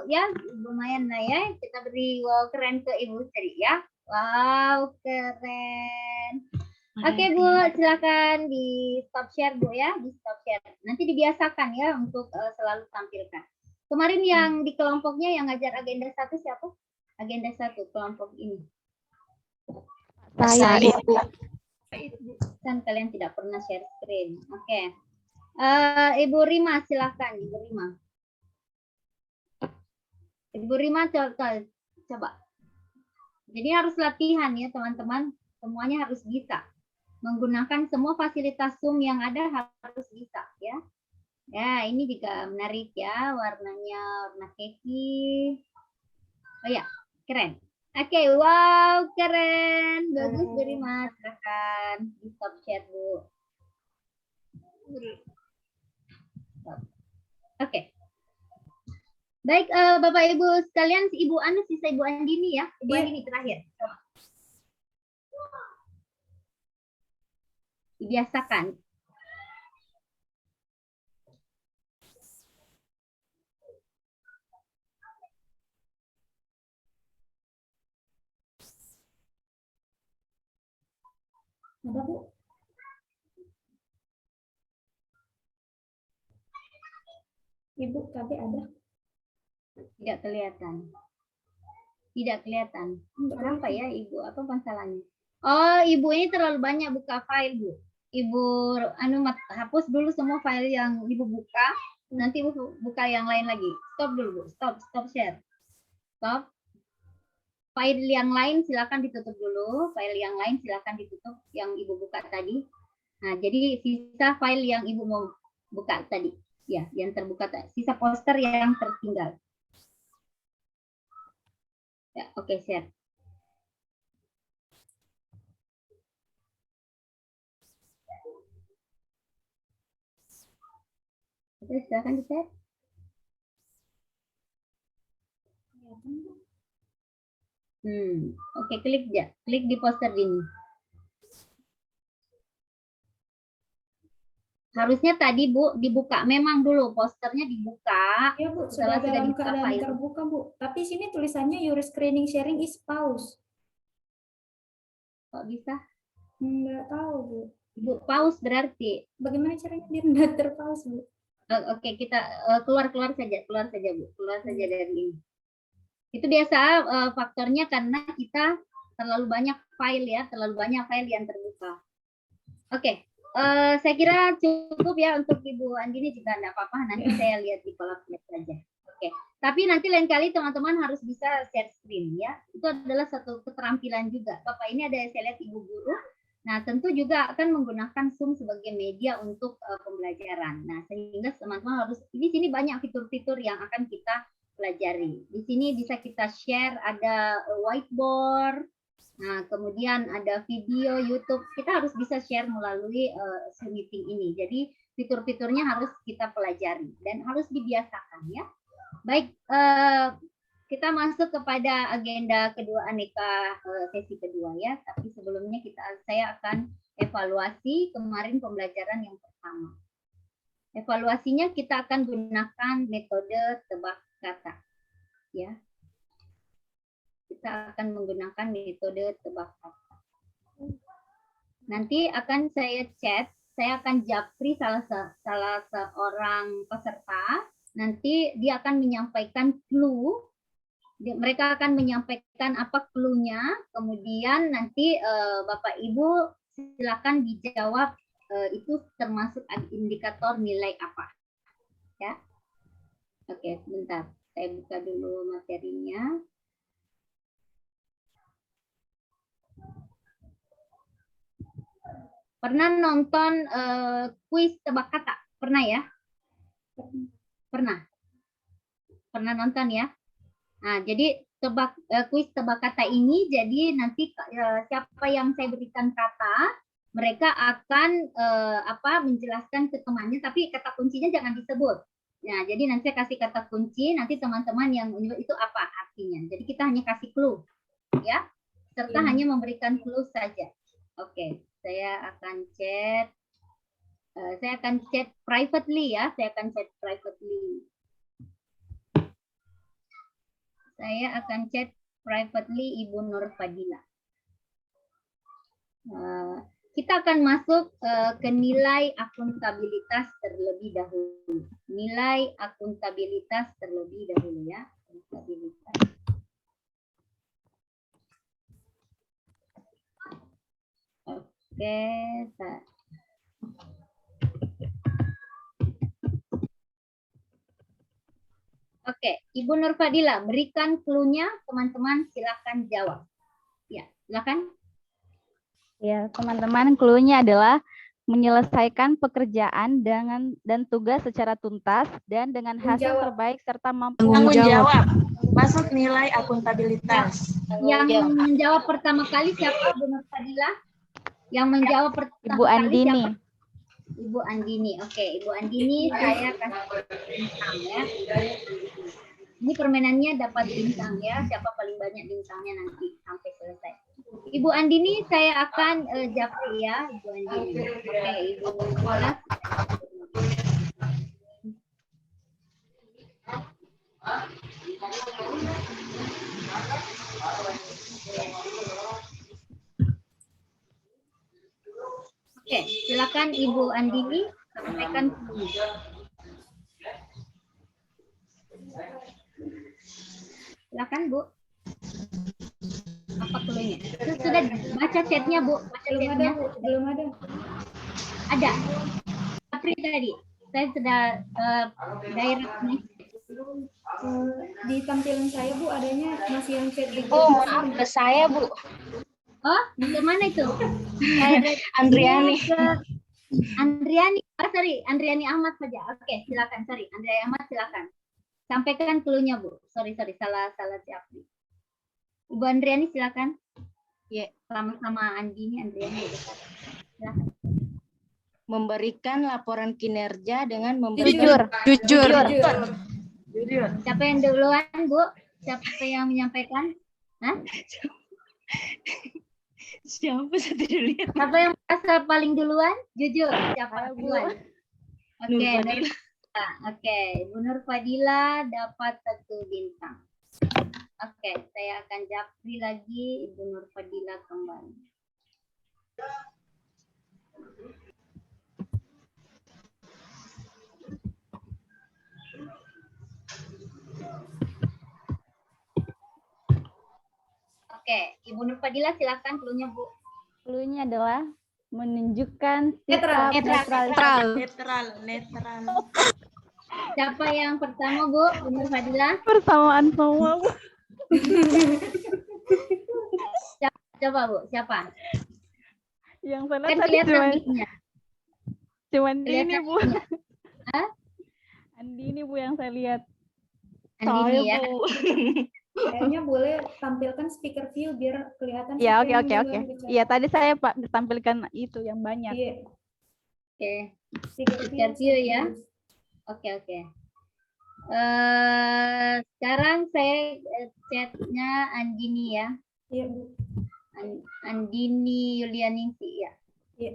S1: ya lumayan lah ya. Kita beri wow keren ke Ibu Sri ya. Wow, keren. Oke, Bu, silakan di stop share, Bu ya, di stop share. Nanti dibiasakan ya untuk selalu tampilkan. Kemarin yang di kelompoknya yang ngajar agenda 1 siapa? Agenda 1 kelompok ini.
S3: Saya,
S1: Ibu. Kan kalian tidak pernah share screen. Oke. Ibu Rima silakan, Ibu Rima. Ibu Rima coba. Jadi harus latihan ya teman-teman. Semuanya harus bisa. Menggunakan semua fasilitas Zoom yang ada harus bisa ya. Ya, ini juga menarik ya, warnanya warna keki. Oh ya, keren. Oke, wow, keren. Bagus, Bu Rima. Silakan di stop share, Bu. Oke. Baik, Bapak Ibu sekalian, Ibu Anu sisa Ibu Andini ya. Ibu Andini terakhir. Dibiasakan.
S4: Ada, Bu? Ibu, KB ada?
S1: Tidak kelihatan. Tidak kelihatan. Kenapa ya Ibu? Apa masalahnya? Oh, Ibu ini terlalu banyak buka file, Bu. Ibu hapus dulu semua file yang Ibu buka. Nanti Ibu buka yang lain lagi. Stop dulu, Bu. Stop share. Stop. File yang lain silakan ditutup dulu. File yang lain silakan ditutup yang Ibu buka tadi. Nah, jadi sisa file yang Ibu mau buka tadi. Ya, yang terbuka tadi. Sisa poster yang tertinggal. Ya, oke, share. Oke, silakan di-share. Oke, klik ya. Klik di poster ini. Harusnya tadi Bu dibuka. Memang dulu posternya dibuka.
S4: Ya Bu,
S1: Setelah
S4: sudah dalam
S1: dibuka
S4: keadaan
S1: file.
S4: terbuka Bu. Tapi sini tulisannya your screening sharing is pause.
S1: Kok bisa?
S4: Enggak tahu Bu.
S1: Bu, pause berarti.
S4: Bagaimana caranya dia tidak terpause Bu?
S1: Oke, kita keluar saja Bu. Keluar saja dari ini. Itu biasa faktornya karena kita terlalu banyak file ya, terlalu banyak file yang terbuka. Oke, saya kira cukup ya untuk Ibu Andini, juga enggak apa-apa, nanti saya lihat di kolom chat saja. Oke, tapi nanti lain kali teman-teman harus bisa share screen ya. Itu adalah satu keterampilan juga. Bapak ini ada saya lihat Ibu guru. Nah, tentu juga akan menggunakan Zoom sebagai media untuk pembelajaran. Nah, sehingga teman-teman harus, di sini banyak fitur-fitur yang akan kita pelajari. Di sini bisa kita share, ada whiteboard, nah kemudian ada video YouTube. Kita harus bisa share melalui Zoom meeting ini. Jadi fitur-fiturnya harus kita pelajari dan harus dibiasakan ya. Baik, kita masuk kepada agenda kedua aneka sesi kedua ya. Tapi sebelumnya saya akan evaluasi kemarin pembelajaran yang pertama. Evaluasinya kita akan gunakan metode tebak kata ya. Kita akan menggunakan metode tebak kata. Nanti akan saya chat, saya akan japri salah seorang peserta. Nanti dia akan menyampaikan clue. Mereka akan menyampaikan apa clue-nya, kemudian nanti Bapak Ibu silakan dijawab itu termasuk indikator nilai apa ya. Oke, sebentar. Saya buka dulu materinya. Pernah nonton kuis tebak kata? Pernah ya? Pernah. Pernah nonton ya? Nah, jadi kuis tebak kata ini, jadi nanti siapa yang saya berikan kata, mereka akan menjelaskan ke temannya, tapi kata kuncinya jangan disebut. Nah, jadi nanti saya kasih kata kunci, nanti teman-teman yang menyebut itu apa artinya. Jadi kita hanya kasih clue, ya, serta hanya memberikan clue saja. Oke, saya akan chat. Saya akan chat privately ya. Saya akan chat privately. Saya akan chat privately Ibu Nur Fadila. Kita akan masuk ke nilai akuntabilitas terlebih dahulu. Nilai akuntabilitas terlebih dahulu ya. Akuntabilitas. Oke. Oke, Ibu Nur Fadila, berikan clue-nya, teman-teman silakan jawab. Ya, silakan.
S3: Ya, teman-teman, clue-nya adalah menyelesaikan pekerjaan dan tugas secara tuntas dan dengan hasil terbaik serta mampu
S5: Menjawab. Masuk nilai akuntabilitas.
S1: Yang menjawab pertama kali siapa, Bu Nur Fadila? Yang menjawab pertama
S3: Ibu Andini.
S1: kali siapa? Ibu Andini. Oke, Ibu Andini saya kasih bintang ya. Ini permainannya dapat bintang ya. Siapa paling banyak bintangnya nanti sampai selesai. Ibu Andini saya akan japri ya, Ibu Andini. Oke, Ibu Mola. Oke, silakan Ibu Andini sampaikan. Silakan Bu. Apa cluenya? Sudah baca chatnya Bu. Baca
S4: Belum ada,
S1: chatnya.
S4: Bu. Belum ada.
S1: Ada. Japri tadi. Saya sudah direct nih.
S4: Di tampilan saya Bu adanya masih yang chat di
S7: Oh,
S4: grup.
S7: maaf ke saya, Bu.
S1: Oh, ke mana itu?
S7: Andriani.
S1: Andriani. Oh, sorry, Andriani Ahmad saja. Oke, silakan. Sorry, Andriani Ahmad silakan. Sampaikan cluenya, Bu. Sorry, salah Japri. Ibu Andriani silakan.
S7: Ya.
S1: Sama-sama Andini, Andriani. Silakan.
S7: Memberikan laporan kinerja dengan memberikan
S3: Jujur.
S1: Siapa yang duluan, Bu? Siapa yang menyampaikan? Hah?
S7: Siapa saya tidak lihat.
S1: Siapa yang merasa paling duluan? Jujur. Siapa duluan? Oke, Oke, Bu Nur Fadila dapat 1 bintang. Oke, saya akan japri lagi. Ibu Nur Fadila kembali. Oke, Ibu Nur Fadila silakan cluenya, Bu.
S3: Cluenya adalah menunjukkan
S4: Netral.
S3: sikap
S5: Netral.
S1: Siapa yang pertama, Bu? Bu Nur Fadila.
S3: Persamaan semua, Bu.
S1: Coba, Bu. Siapa?
S3: Yang saya lihat
S1: Kan
S3: tadi
S1: kelihatan
S3: cuman
S1: mic-nya.
S3: ini, Bu.
S1: Hah?
S3: Andini, Bu, yang saya lihat.
S1: Andini ya.
S7: Bu.
S4: Kayaknya boleh tampilkan speaker view biar kelihatan.
S3: Ya,
S4: siapa
S3: oke.
S4: yang duluan bicara.
S3: Iya, tadi saya Pak tampilkan itu yang banyak.
S4: Iya.
S1: Oke.
S4: Speaker
S1: Speaker view ya.
S4: bagus.
S1: Oke. Sekarang saya chatnya Andini ya.
S4: Iya, Bu.
S1: Andini Yulianingsi ya.
S4: Iya.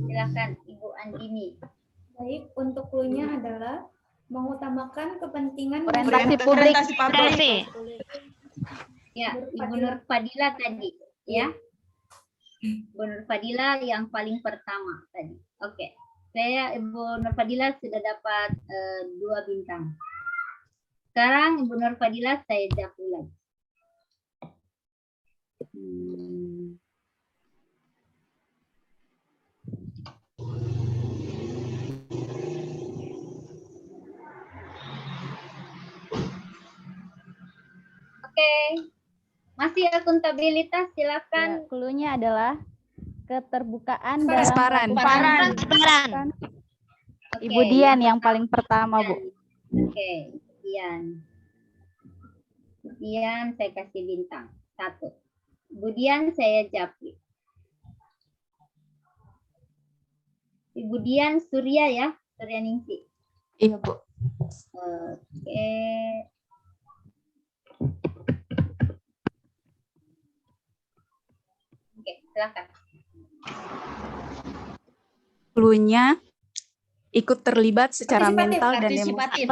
S1: Silakan Ibu Andini.
S4: Baik, untuk cluenya adalah mengutamakan kepentingan
S3: Orientasi publik.
S1: Ya, Ibu Nur Fadila tadi ya. Ibu Nur Fadila yang paling pertama tadi. Oke. Saya Ibu Nur Fadila sudah dapat 2 bintang. Sekarang Ibu Nur Fadila saya japri lagi. Oke. Masih akuntabilitas, silakan.
S3: Ya, cluenya adalah keterbukaan
S9: Transparan.
S3: dalam
S1: Oke,
S3: Ibu Dian yang paling pertama, Bu.
S1: Oke, Dian. Dian saya kasih bintang 1. Ibu Dian saya japri. Ibu Dian Surya ya, Surya Ningsi.
S5: Iya, Bu.
S1: Oke. Oke, silakan.
S9: Cluenya ikut terlibat secara
S4: Partisipatif,
S9: mental dan emosi.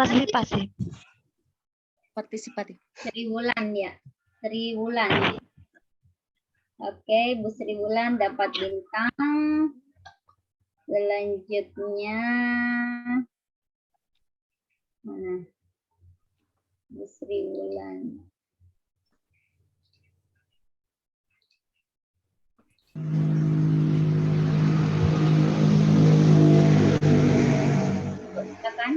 S7: Partisipatif.
S1: Sri Wulan ya. Sri Wulan. Oke, Bu Sri Wulan dapat bintang. Selanjutnya mana? Bu Sri Wulan. Silakan.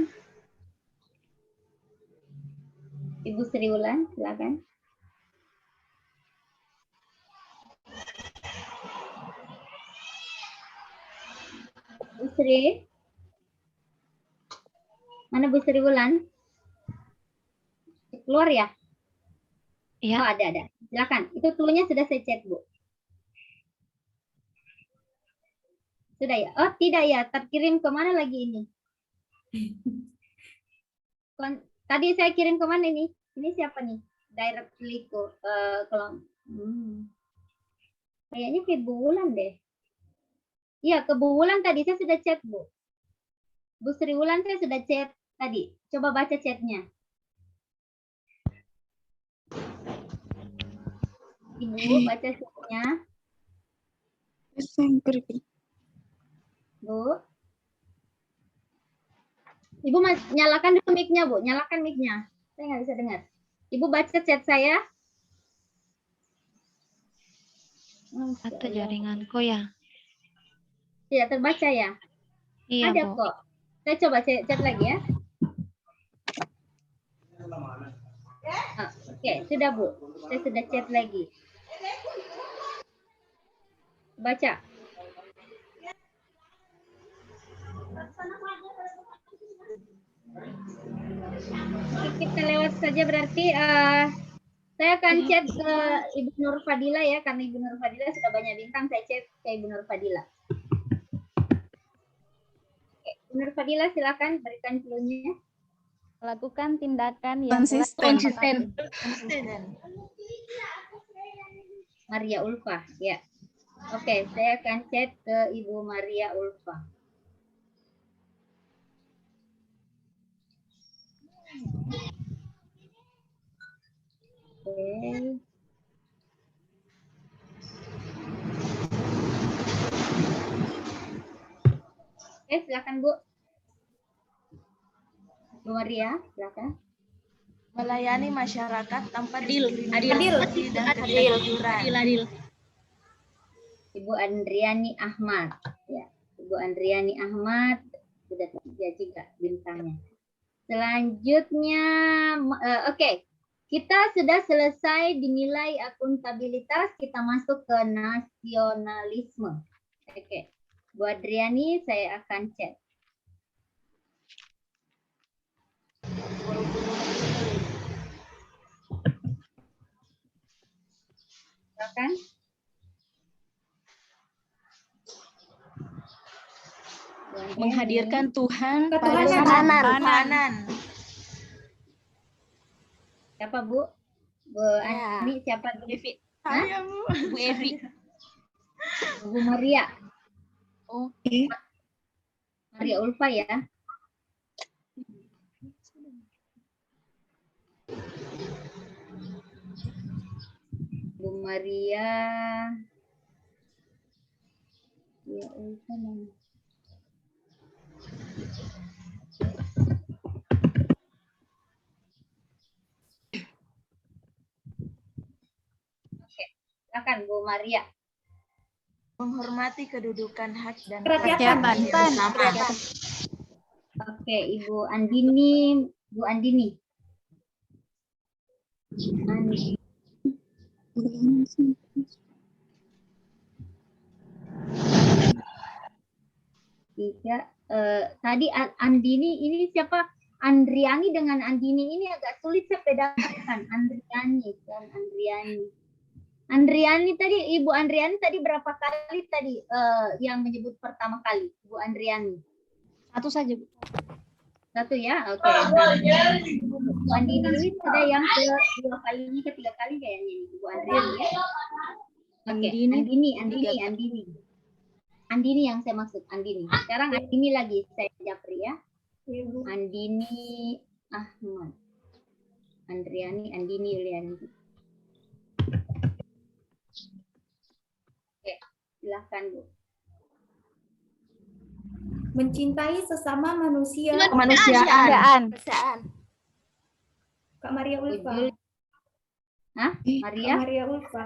S1: Ibu Sri Wulan, silakan. Bu Sri? Mana Bu Sri Wulan? Keluar ya?
S8: Iya.
S1: Oh, ada. Silakan. Itu clue-nya sudah saya chat, Bu. Sudah ya? Oh, tidak ya. Terkirim kemana lagi ini? Tadi saya kirim kemana ini? Ini siapa nih? Directly ke kayaknya ke Bu Wulan deh. Iya, ke Bu Wulan tadi saya sudah chat, Bu. Bu Sri Wulan saya sudah chat tadi. Coba baca chatnya. Ibu baca chatnya. Bu. Ibu nyalakan dulu mic-nya, Bu. Nyalakan mic-nya. Saya nggak bisa dengar. Ibu baca chat saya.
S8: Atau jaringanku ya?
S1: Tidak terbaca ya?
S8: Iya,
S1: Ada
S8: Bu.
S1: kok. Saya coba chat lagi ya. Oke, sudah Bu. Saya sudah chat lagi. Baca. Kita lewat saja berarti saya akan chat ke Ibu Nur Fadila ya, karena Ibu Nur Fadila sudah banyak bintang, saya chat ke Ibu Nur Fadila. Oke, Ibu Nur Fadila silakan berikan clue-nya.
S3: Melakukan tindakan yang
S9: Konsisten.
S1: Maria Ulfa, ya. Oke, saya akan chat ke Ibu Maria Ulfa. Oke. Oke, silakan Bu. Bu Maria, silakan.
S5: Melayani masyarakat tanpa
S6: Adil.
S5: diskriminasi dan kejujuran.
S1: Ibu Andriani Ahmad, ya. Ibu Andriani Ahmad sudah tiga juga bintangnya. Selanjutnya, oke. Kita sudah selesai dinilai akuntabilitas, kita masuk ke nasionalisme. Oke, Bu Adriani saya akan chat. Silakan.
S7: Menghadirkan Tuhan pada
S5: Ketuhanan.
S1: Siapa Bu? Bu Ani siapa? Bu Evi.
S7: Bu Evi.
S1: Bu Maria.
S7: Oh,
S1: Maria Ulfa ya. Bu Maria. Ya Ulfa mana? Silakan Bu Maria.
S5: Menghormati kedudukan hak dan
S9: Kerakyatan.
S1: Oke, Ibu Andini, Bu Andini. Tiga. Tadi Andini ini siapa? Andriani dengan Andini ini agak sulit saya bedakan. Andriani dan Andriani. Andriani tadi, Ibu Andriani tadi berapa kali tadi yang menyebut pertama kali, Bu Andriani?
S7: satu saja, Bu.
S1: Satu ya, oke. Bu Andini ini sudah yang kedua kalinya, ketiga kali kayaknya ini, Bu Andriani ya. Oke, Andini yang saya maksud, Andini. Sekarang Andini lagi, saya japri ya. Andini Ahmad. Andriani, Andini Yulianti. Silakan Bu.
S4: Mencintai sesama manusia.
S3: Kemanusiaan.
S4: Kak Maria Ulfa.
S1: Hah? Maria?
S4: Kak Maria Ulfa.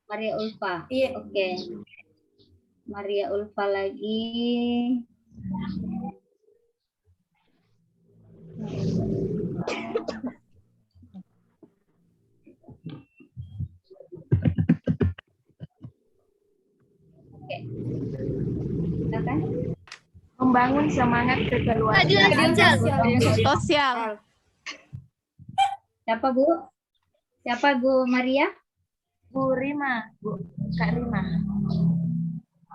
S1: Maria Ulfa.
S4: Iya.
S1: Oke. Maria Ulfa lagi. Oke. Silakan.
S5: membangun semangat kekeluargaan.
S9: Sosial.
S1: Siapa Bu? Siapa Bu Maria?
S5: Bu Rima, Kak Rima.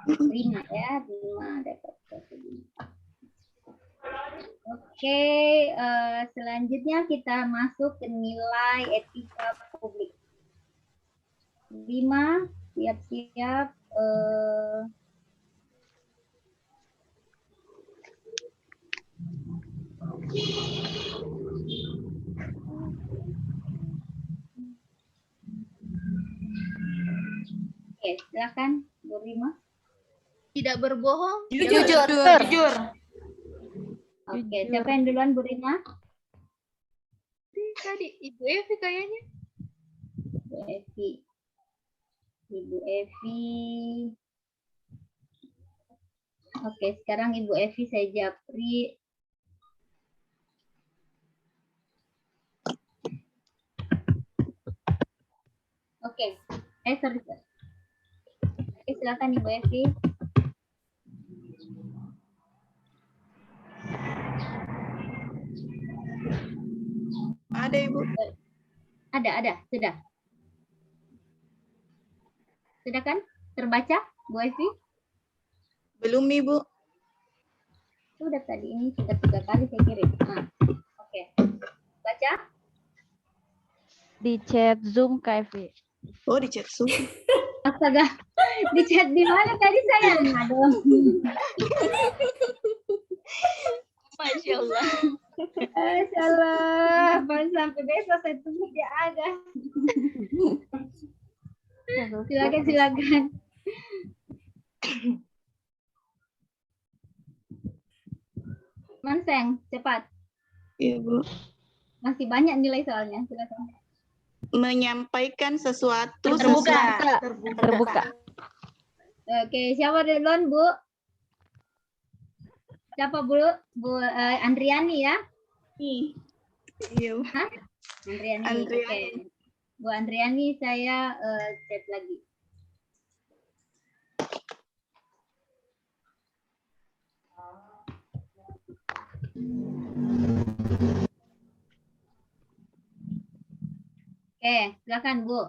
S1: Rima ya, Rima dapat satu. Oke, selanjutnya kita masuk ke nilai etika publik. 5, siap-siap. Oke, silakan Bu Rima.
S2: Tidak berbohong.
S5: Jujur.
S1: Oke, siapa yang duluan Bu Rima?
S2: Tadi Ibu Evi kayaknya.
S1: Bu Evi. Ibu Evi. Oke, sekarang Ibu Evi saya japri. Oke, sorry. Oke, silakan Ibu Evi.
S9: Ada Ibu.
S1: Ada, sudah. Sudah kan? Terbaca, Bu Evi?
S9: Belum Ibu.
S1: Sudah tadi ini sudah 3 kali saya kirim. Oke. Baca?
S3: Di chat Zoom KFV.
S9: Oh, di chat Zoom.
S1: Astaga. Di chat di mana tadi saya? Aduh.
S7: Masya Allah.
S1: Salah. Sampai besok saya tunggu dia ada. Silakan. Manseng, cepat.
S9: Iya Bu.
S1: Masih banyak nilai soalnya. Silakan.
S9: Menyampaikan sesuatu
S3: Terbuka.
S1: Oke, siapa duluan Bu? Siapa Bu? Bu Andriani ya?
S9: Iya Bu.
S1: Hah? Andriani.
S9: Andriani.
S1: Oke. Bu Andriani saya chat lagi. Oke, silakan Bu.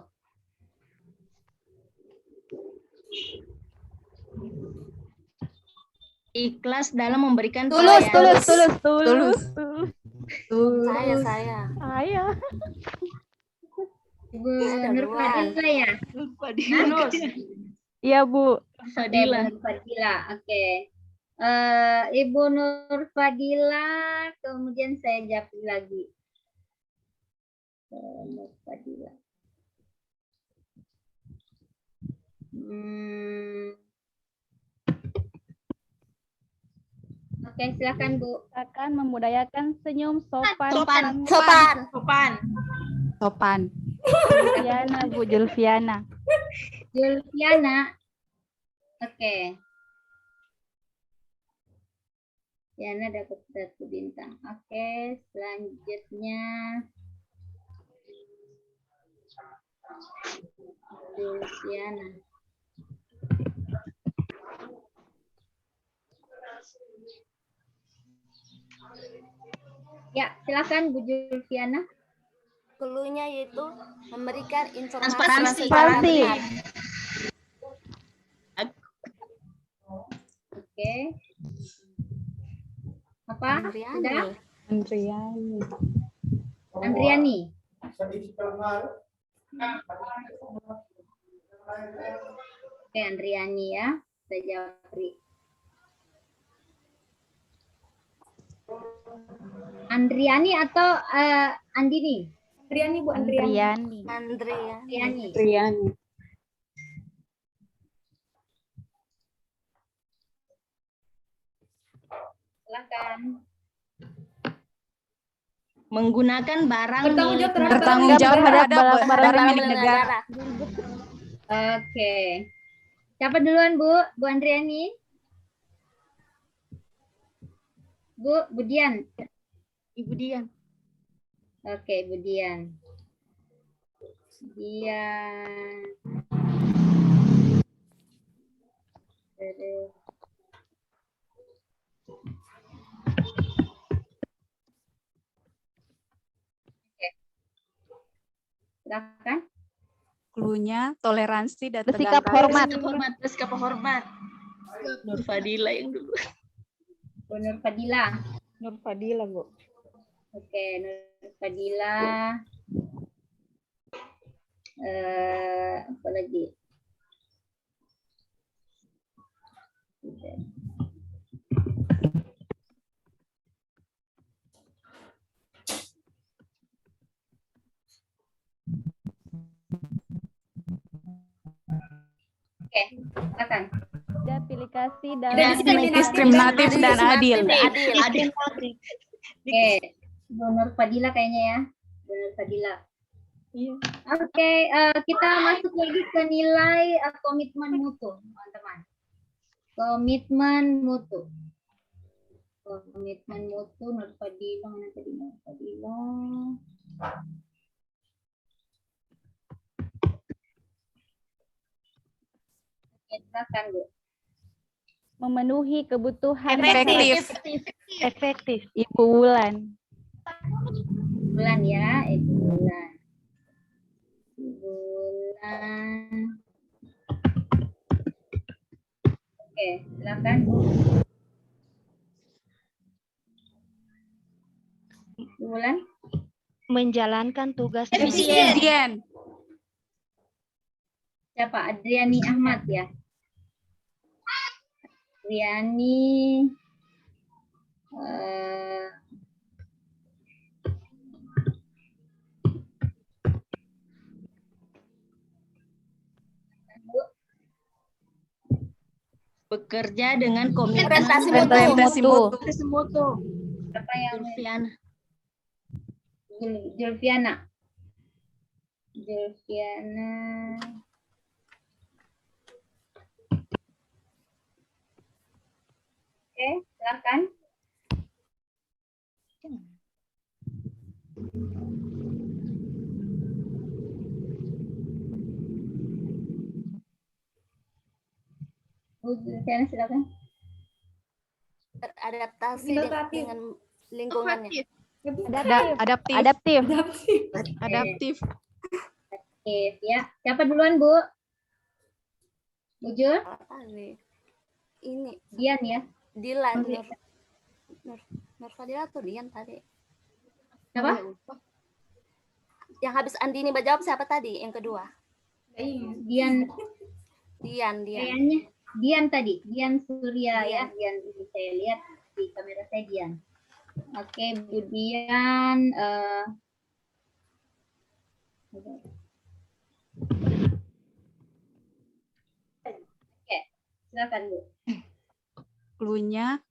S7: Ikhlas dalam memberikan
S3: Tulus.
S6: Saya.
S1: Bu Nur Fadila ya?
S5: Tulus.
S3: Iya Bu.
S7: Fadila.
S1: Nur Fadila. Oke. Ibu Nur Fadila, kemudian saya japri lagi. Nur Fadila. Oke, silakan Bu.
S3: Akan memudayakan senyum sopan.
S9: Sopan.
S3: Julfiana, Bu Julfiana.
S1: Julfiana. Oke. Yana dapat 1 bintang. Oke, selanjutnya Julfiana. Ya, silakan Bu Julfiana.
S6: Cluenya yaitu memberikan informasi
S7: Transparansi.
S6: secara benar.
S1: Oke. Apa? Sudah? Andriani. Oke, Andriani ya. Saya japri. Andriani atau Andini?
S4: Andriani Bu, Andriani.
S1: Andriani. Silakan.
S7: Menggunakan barang
S4: Bertanggung jawab terhadap
S9: Bertanggung jawab terhadap barang milik negara.
S1: Oke. Siapa duluan, Bu? Bu Andriani? Bu Dian.
S7: Ibu Dian.
S1: Oke, Bu Dian.
S9: Cluenya toleransi dan
S3: Bersikap
S9: tegak
S3: hormat.
S5: Bersikap hormat.
S7: Nur Fadila yang dulu.
S1: Bu Nur Fadila.
S10: Nur Fadila, Bu.
S1: Oke, Nur Fadila. Apa lagi? Oke, silakan.
S3: Tidak pilih kasih dan
S9: diskriminatif dan adil.
S1: Oke, Bu Nur Fadila kayaknya ya. Bu Nur Fadila.
S10: Iya.
S1: Oke, kita masuk lagi ke nilai komitmen mutu, teman-teman. Komitmen mutu. Komitmen mutu, Nur Fadila, mana tadi Nur Fadila? Oke, silakan, Bu.
S3: memenuhi kebutuhan
S9: Efektif.
S3: Ibu Wulan.
S1: Bulan ya, itu bulan. Bulan. Oke, silakan Bu. Bulan.
S8: Menjalankan tugas
S9: Efisien.
S1: Siapa? Adriani Ahmad ya. Adriani.
S7: Bekerja dengan komitmen
S6: Orientasi mutu.
S1: Siapa yang
S7: Zulfiana.
S1: Julfiana. Julfiana. Oke, silakan. Bu Julfiana, silakan.
S6: Beradaptasi
S4: Adaptatif.
S6: dengan lingkungannya.
S3: Adaptif.
S9: Adaptif.
S1: Oke, ya. Siapa duluan, Bu? Bu Jul?
S6: Apa nih? Ini
S1: Dian ya.
S6: Dilan. Nur Fadila atau Dian tadi?
S1: Siapa?
S6: Yang habis Andini menjawab siapa tadi? Yang kedua.
S1: Dian.
S6: Dian.
S1: Kayaknya Dian tadi. Dian Surya ya.
S6: Dian.
S1: Dian ini saya lihat di kamera saya Dian. Oke, Bu Dian. Oke, silakan Bu.
S9: Cluenya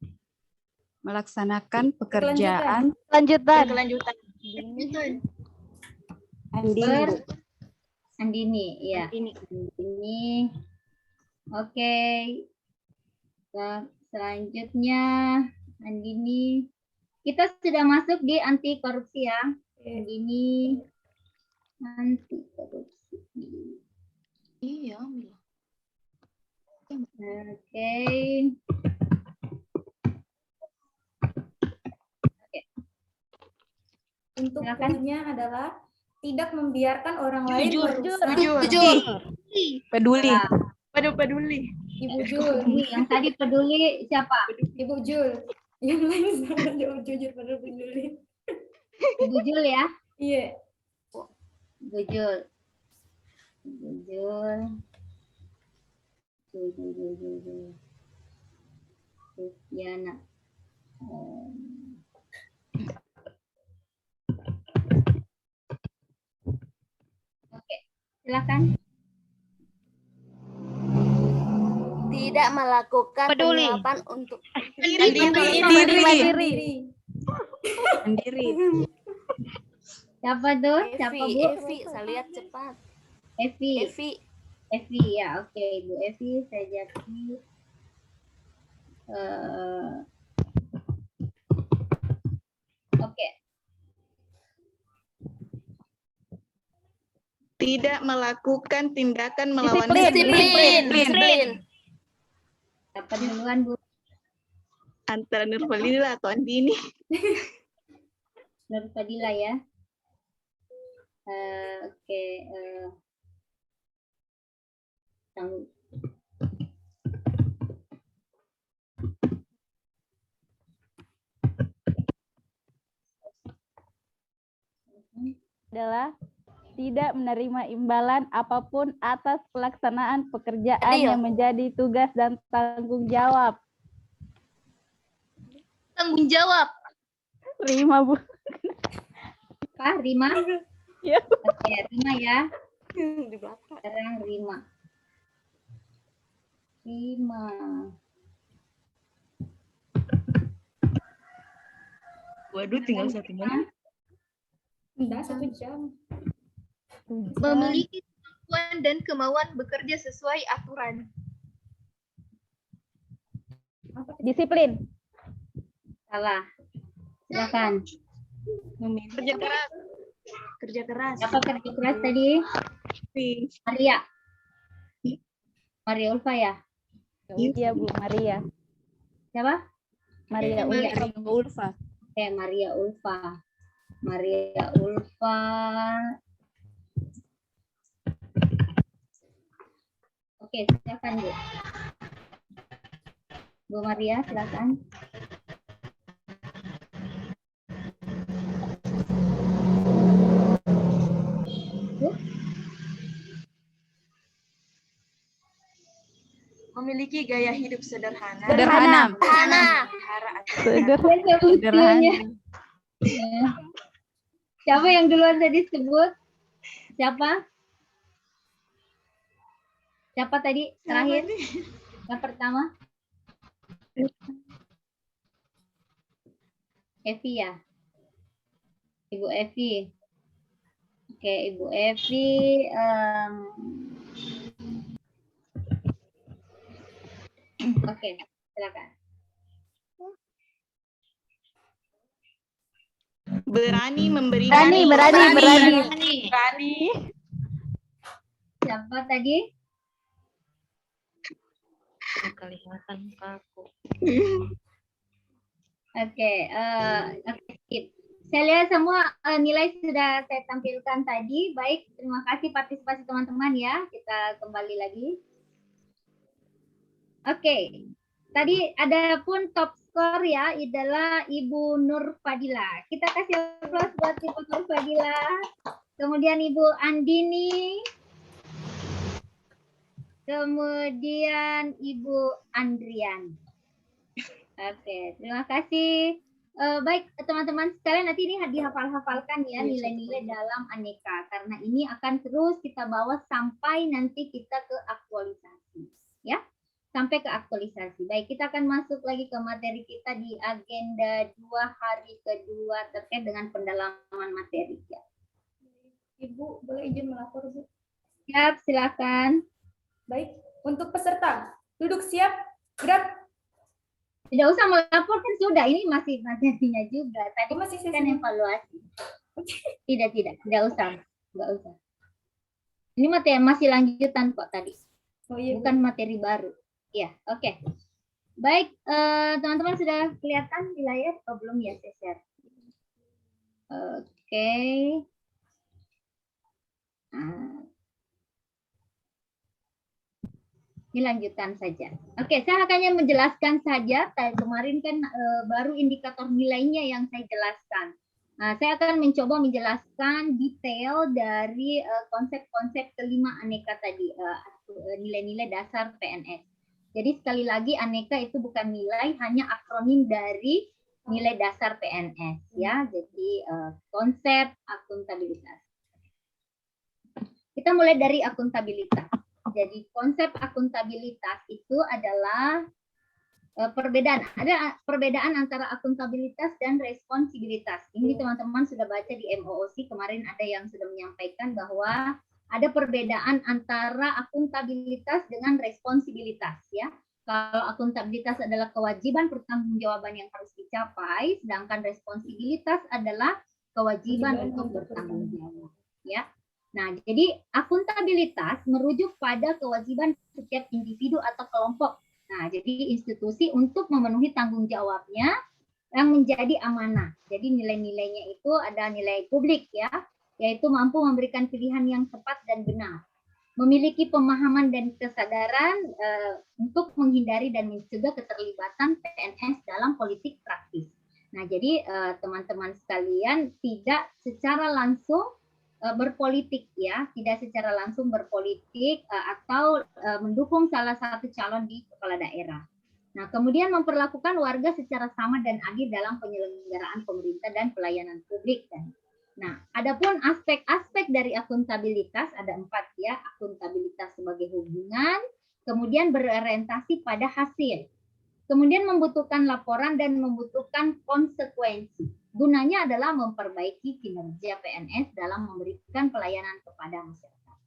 S9: melaksanakan pekerjaan
S3: Lanjutan.
S1: Andini, ya. Andini. Oke. Selanjutnya Andini. Kita sudah masuk di anti korupsi ya. Andini. Anti korupsi.
S7: Iya, Mila.
S1: Oke.
S4: Untuk
S1: Silakan.
S4: cluenya adalah tidak membiarkan orang lain merusak.
S9: peduli.
S5: Peduli.
S4: Ibu Jul,
S1: Yang tadi peduli siapa?
S4: Ibu Jul. Yang lain sangat jauh jujur pada peduli.
S1: Ibu Jul ya.
S4: Iya.
S1: Ibu Jul. Ibu Jul. Sufiana. Oke, silakan.
S6: Tidak melakukan
S8: Peduli.
S6: penyuapan untuk
S9: Mandiri.
S1: Siapa tuh? Siapa Bu?
S6: Evi, saya lihat cepat.
S1: Evi.
S6: Evi,
S1: Ya, oke Ibu Evi, saya jadi oke.
S9: Tidak melakukan tindakan melawan
S6: disiplin.
S1: Siapa duluan Bu?
S9: antara Nur Fadila atau Andini.
S1: Nur Fadila ya. Oke. Tanggung.
S3: Adalah tidak menerima imbalan apapun atas pelaksanaan pekerjaan
S6: Adil.
S3: yang menjadi tugas dan tanggung jawab.
S2: Tanggung jawab.
S3: Rima, Bu.
S1: Apa? Rima?
S3: Iya.
S1: Oke, Rima ya.
S6: Di belakang.
S1: Sekarang Rima. Rima.
S7: Waduh, tinggal 1 menit.
S4: Enggak, 1 jam.
S2: Memiliki kemampuan dan kemauan bekerja sesuai aturan.
S3: Disiplin.
S1: Salah. Silakan.
S5: Kerja keras. Kerja keras.
S1: Siapa kerja keras tadi? Maria. Maria Ulfa ya?
S3: Iya, Bu, Maria.
S1: Siapa?
S3: Maria
S1: Ulfa. Oke, Maria Ulfa. Maria Ulfa. Oke, silakan, Bu. Bu Maria, silakan. Bu?
S5: Memiliki gaya hidup sederhana.
S9: Sederhana.
S5: Melihara
S3: Sederhana.
S1: Siapa yang duluan tadi sebut? Siapa? Siapa tadi terakhir? Yang pertama? Evi ya? Ibu Evi. Oke, Ibu Evi. Oke, silakan.
S9: Berani memberikan.
S3: Berani.
S1: Siapa tadi?
S8: Kelihatan kaku.
S1: Oke, skip. Saya lihat semua nilai sudah saya tampilkan tadi. Baik, terima kasih partisipasi teman-teman ya. Kita kembali lagi. Oke, tadi ada pun top skor ya, adalah Ibu Nur Fadila. Kita kasih aplaus buat Ibu Nur Fadila. Kemudian Ibu Andini. Kemudian Ibu Andrian. Oke, terima kasih. Baik teman-teman sekalian, nanti ini dihafal-hafalkan ya nilai-nilai dalam aneka, karena ini akan terus kita bawa sampai nanti kita ke aktualisasi ya, sampai ke aktualisasi. Baik, kita akan masuk lagi ke materi kita di agenda 2 hari kedua terkait dengan pendalaman materi ya.
S4: Ibu, boleh izin melapor, Bu?
S1: Siap, silakan.
S4: Baik, untuk peserta, duduk siap, gerak.
S1: Tidak usah melapor, kan sudah, ini masih materinya juga. Tadi
S4: masih
S1: kan evaluasi. Tidak usah. Enggak usah. Ini materi masih lanjutan kok tadi.
S4: Oh, iya,
S1: bukan materi baru. Ya, oke. Baik, teman-teman sudah kelihatan di layar? Oh, belum ya, saya share. Oke. Ini lanjutan saja. Oke, saya hanya menjelaskan saja. Kemarin kan baru indikator nilainya yang saya jelaskan. Nah, saya akan mencoba menjelaskan detail dari konsep-konsep kelima aneka tadi, nilai-nilai dasar PNS. Jadi sekali lagi aneka itu bukan nilai, hanya akronim dari nilai dasar PNS ya. Jadi konsep akuntabilitas. Kita mulai dari akuntabilitas. Jadi konsep akuntabilitas itu adalah perbedaan. Ada perbedaan antara akuntabilitas dan responsibilitas. Ini teman-teman sudah baca di MOOC, kemarin ada yang sudah menyampaikan bahwa ada perbedaan antara akuntabilitas dengan responsibilitas ya. Kalau akuntabilitas adalah kewajiban pertanggungjawaban yang harus dicapai, sedangkan responsibilitas adalah kewajiban untuk bertanggung jawab ya. Nah, jadi akuntabilitas merujuk pada kewajiban setiap individu atau kelompok. Nah, jadi institusi untuk memenuhi tanggung jawabnya yang menjadi amanah. Jadi nilai-nilainya itu ada nilai publik ya, yaitu mampu memberikan pilihan yang tepat dan benar. memiliki pemahaman dan kesadaran untuk menghindari dan mencegah keterlibatan PNS dalam politik praktis. Nah, jadi teman-teman sekalian tidak secara langsung berpolitik ya, tidak secara langsung berpolitik atau mendukung salah satu calon di kepala daerah. Nah, kemudian memperlakukan warga secara sama dan adil dalam penyelenggaraan pemerintah dan pelayanan publik. Nah, adapun aspek-aspek dari akuntabilitas ada 4 ya, akuntabilitas sebagai hubungan, kemudian berorientasi pada hasil, kemudian membutuhkan laporan dan membutuhkan konsekuensi. Gunanya adalah memperbaiki kinerja PNS dalam memberikan pelayanan kepada masyarakat.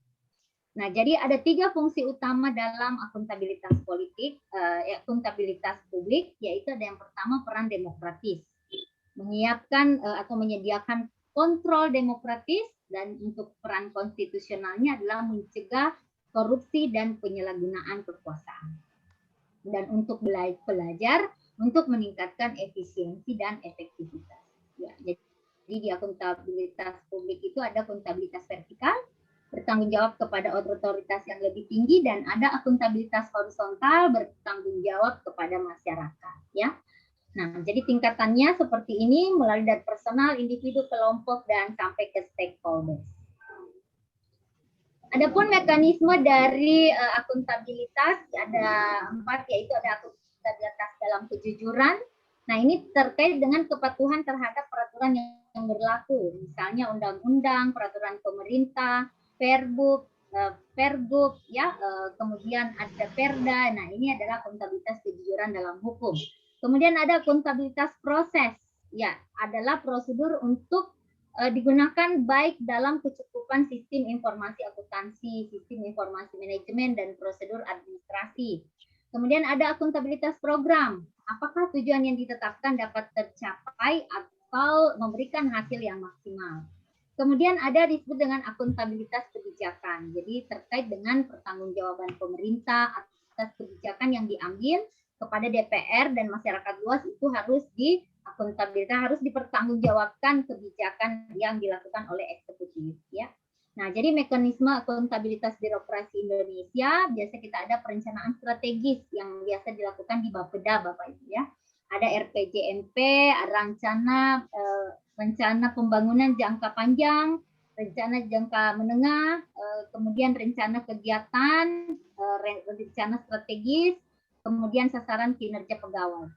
S1: Nah, jadi ada 3 fungsi utama dalam akuntabilitas politik, akuntabilitas publik, yaitu ada yang pertama peran demokratis, menyiapkan atau menyediakan kontrol demokratis, dan untuk peran konstitusionalnya adalah mencegah korupsi dan penyalahgunaan kekuasaan. Dan untuk belajar untuk meningkatkan efisiensi dan efektivitas. Ya, jadi di akuntabilitas publik itu ada akuntabilitas vertikal, bertanggung jawab kepada otoritas yang lebih tinggi, dan ada akuntabilitas horizontal, bertanggung jawab kepada masyarakat. Ya. Nah, jadi tingkatannya seperti ini mulai dari personal, individu, kelompok, dan sampai ke stakeholders. Adapun mekanisme dari akuntabilitas ada 4, yaitu ada akuntabilitas dalam kejujuran. Nah, ini terkait dengan kepatuhan terhadap peraturan yang berlaku, misalnya undang-undang, peraturan pemerintah, Pergub, ya, kemudian ada Perda. Nah, ini adalah akuntabilitas kejujuran dalam hukum. Kemudian ada akuntabilitas proses, ya, adalah prosedur untuk digunakan baik dalam kecukupan sistem informasi akuntansi, sistem informasi manajemen, dan prosedur administrasi. Kemudian ada akuntabilitas program, apakah tujuan yang ditetapkan dapat tercapai atau memberikan hasil yang maksimal. Kemudian ada disebut dengan akuntabilitas kebijakan, jadi terkait dengan pertanggungjawaban pemerintah atas kebijakan yang diambil kepada DPR dan masyarakat luas, itu harus akuntabilitas, harus dipertanggungjawabkan kebijakan yang dilakukan oleh eksekutif, ya. Nah, jadi mekanisme akuntabilitas birokrasi Indonesia, biasa kita ada perencanaan strategis yang biasa dilakukan di Bapeda, Bapak Ibu, ya. Ada RPJMP, rencana pembangunan jangka panjang, rencana jangka menengah, kemudian rencana kegiatan, rencana strategis, kemudian sasaran kinerja pegawai.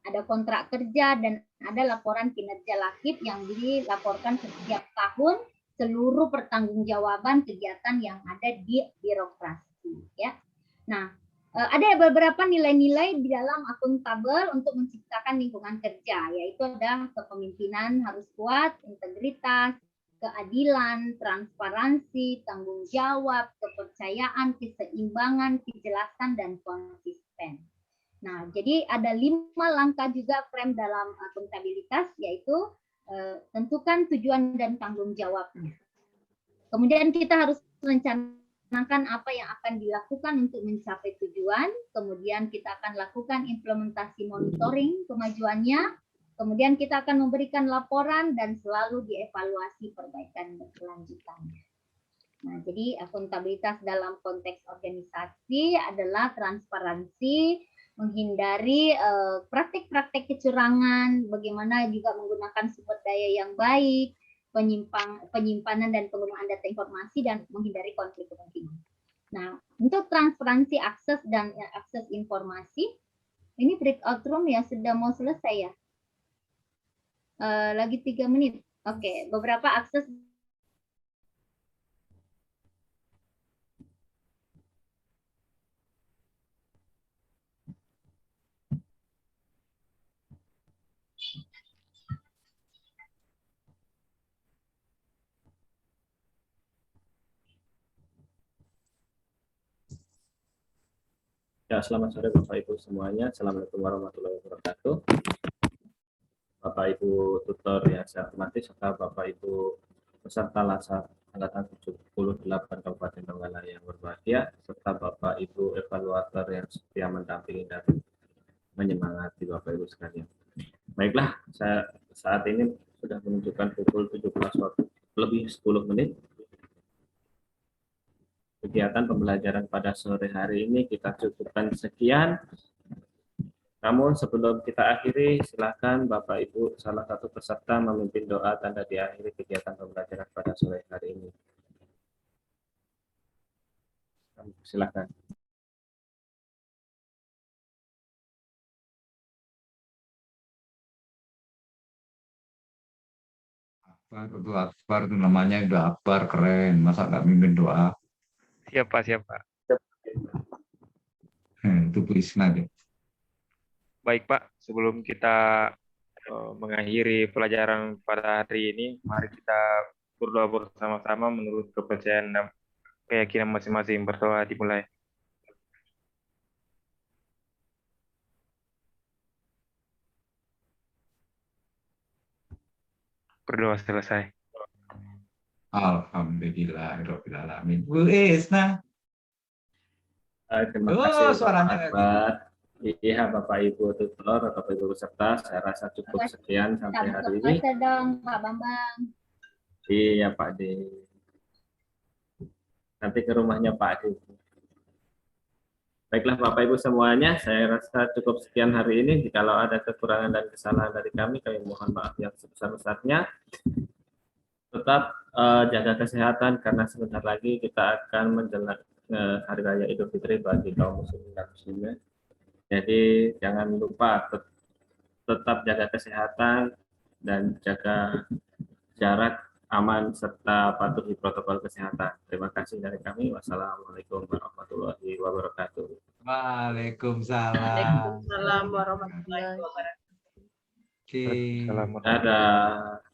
S1: Ada kontrak kerja dan ada laporan kinerja lakip yang dilaporkan setiap tahun seluruh pertanggungjawaban kegiatan yang ada di birokrasi. Ya. Nah, ada beberapa nilai-nilai di dalam akuntabel untuk menciptakan lingkungan kerja, yaitu ada kepemimpinan harus kuat, integritas, keadilan, transparansi, tanggung jawab, kepercayaan, keseimbangan, kejelasan, dan konsisten. Nah, jadi ada 5 langkah juga frame dalam akuntabilitas, yaitu tentukan tujuan dan tanggung jawabnya. Kemudian kita harus merencanakan apa yang akan dilakukan untuk mencapai tujuan. Kemudian kita akan lakukan implementasi monitoring kemajuannya. Kemudian kita akan memberikan laporan dan selalu dievaluasi perbaikan berkelanjutannya. Nah, jadi akuntabilitas dalam konteks organisasi adalah transparansi, menghindari praktik-praktik kecurangan, bagaimana juga menggunakan sumber daya yang baik, penyimpanan dan penggunaan data informasi, dan menghindari konflik kepentingan. Nah, untuk transparansi akses dan akses informasi, ini breakout room ya sudah mau selesai ya. Lagi 3 menit. Oke, beberapa akses.
S11: Ya, selamat sore Bapak Ibu semuanya. Assalamualaikum warahmatullahi wabarakatuh. Bapak Ibu tutor yang saya hormati, serta Bapak Ibu peserta Laskar Angkatan 78 Kabupaten Donggala yang berbahagia, serta Bapak Ibu evaluator yang setia mendampingi dan menyemangati Bapak Ibu sekalian. Baiklah, saya saat ini sudah menunjukkan pukul 17 waktu lebih 10 menit. kegiatan pembelajaran pada sore hari ini kita cukupkan sekian. Namun sebelum kita akhiri, silakan Bapak Ibu salah satu peserta memimpin doa tanda diakhiri kegiatan pembelajaran pada sore hari ini. Silakan.
S12: Akbar itu namanya udah Akbar, keren. Masa nggak mimpin doa?
S13: Siapa?
S12: Itu Bu Isna deh.
S13: Baik Pak, sebelum kita mengakhiri pelajaran pada hari ini, mari kita berdoa bersama-sama menurut kepercayaan dan keyakinan masing-masing. Berdoa dimulai. Berdoa selesai.
S12: Alhamdulillahirabbil alamin. Bu Isna.
S11: Terima kasih
S12: suaranya
S11: Akbar. Iya Bapak Ibu tutor atau Bapak Ibu peserta, saya rasa cukup sekian sampai hari ini.
S1: Dong, Pak Bambang.
S11: Iya Pak D. Nanti ke rumahnya Pak D. Baiklah Bapak Ibu semuanya, saya rasa cukup sekian hari ini. Jikalau ada kekurangan dan kesalahan dari kami mohon maaf yang sebesar-besarnya. Tetap jaga kesehatan karena sebentar lagi kita akan menjelang Hari Raya Idul Fitri bagi kaum muslimin dan muslimat. Jadi jangan lupa tetap jaga kesehatan dan jaga jarak aman serta patuhi protokol kesehatan. Terima kasih dari kami. Wassalamualaikum warahmatullahi wabarakatuh.
S12: Waalaikumsalam.
S5: Waalaikumsalam warahmatullahi wabarakatuh.
S12: Oke.
S11: Dadah.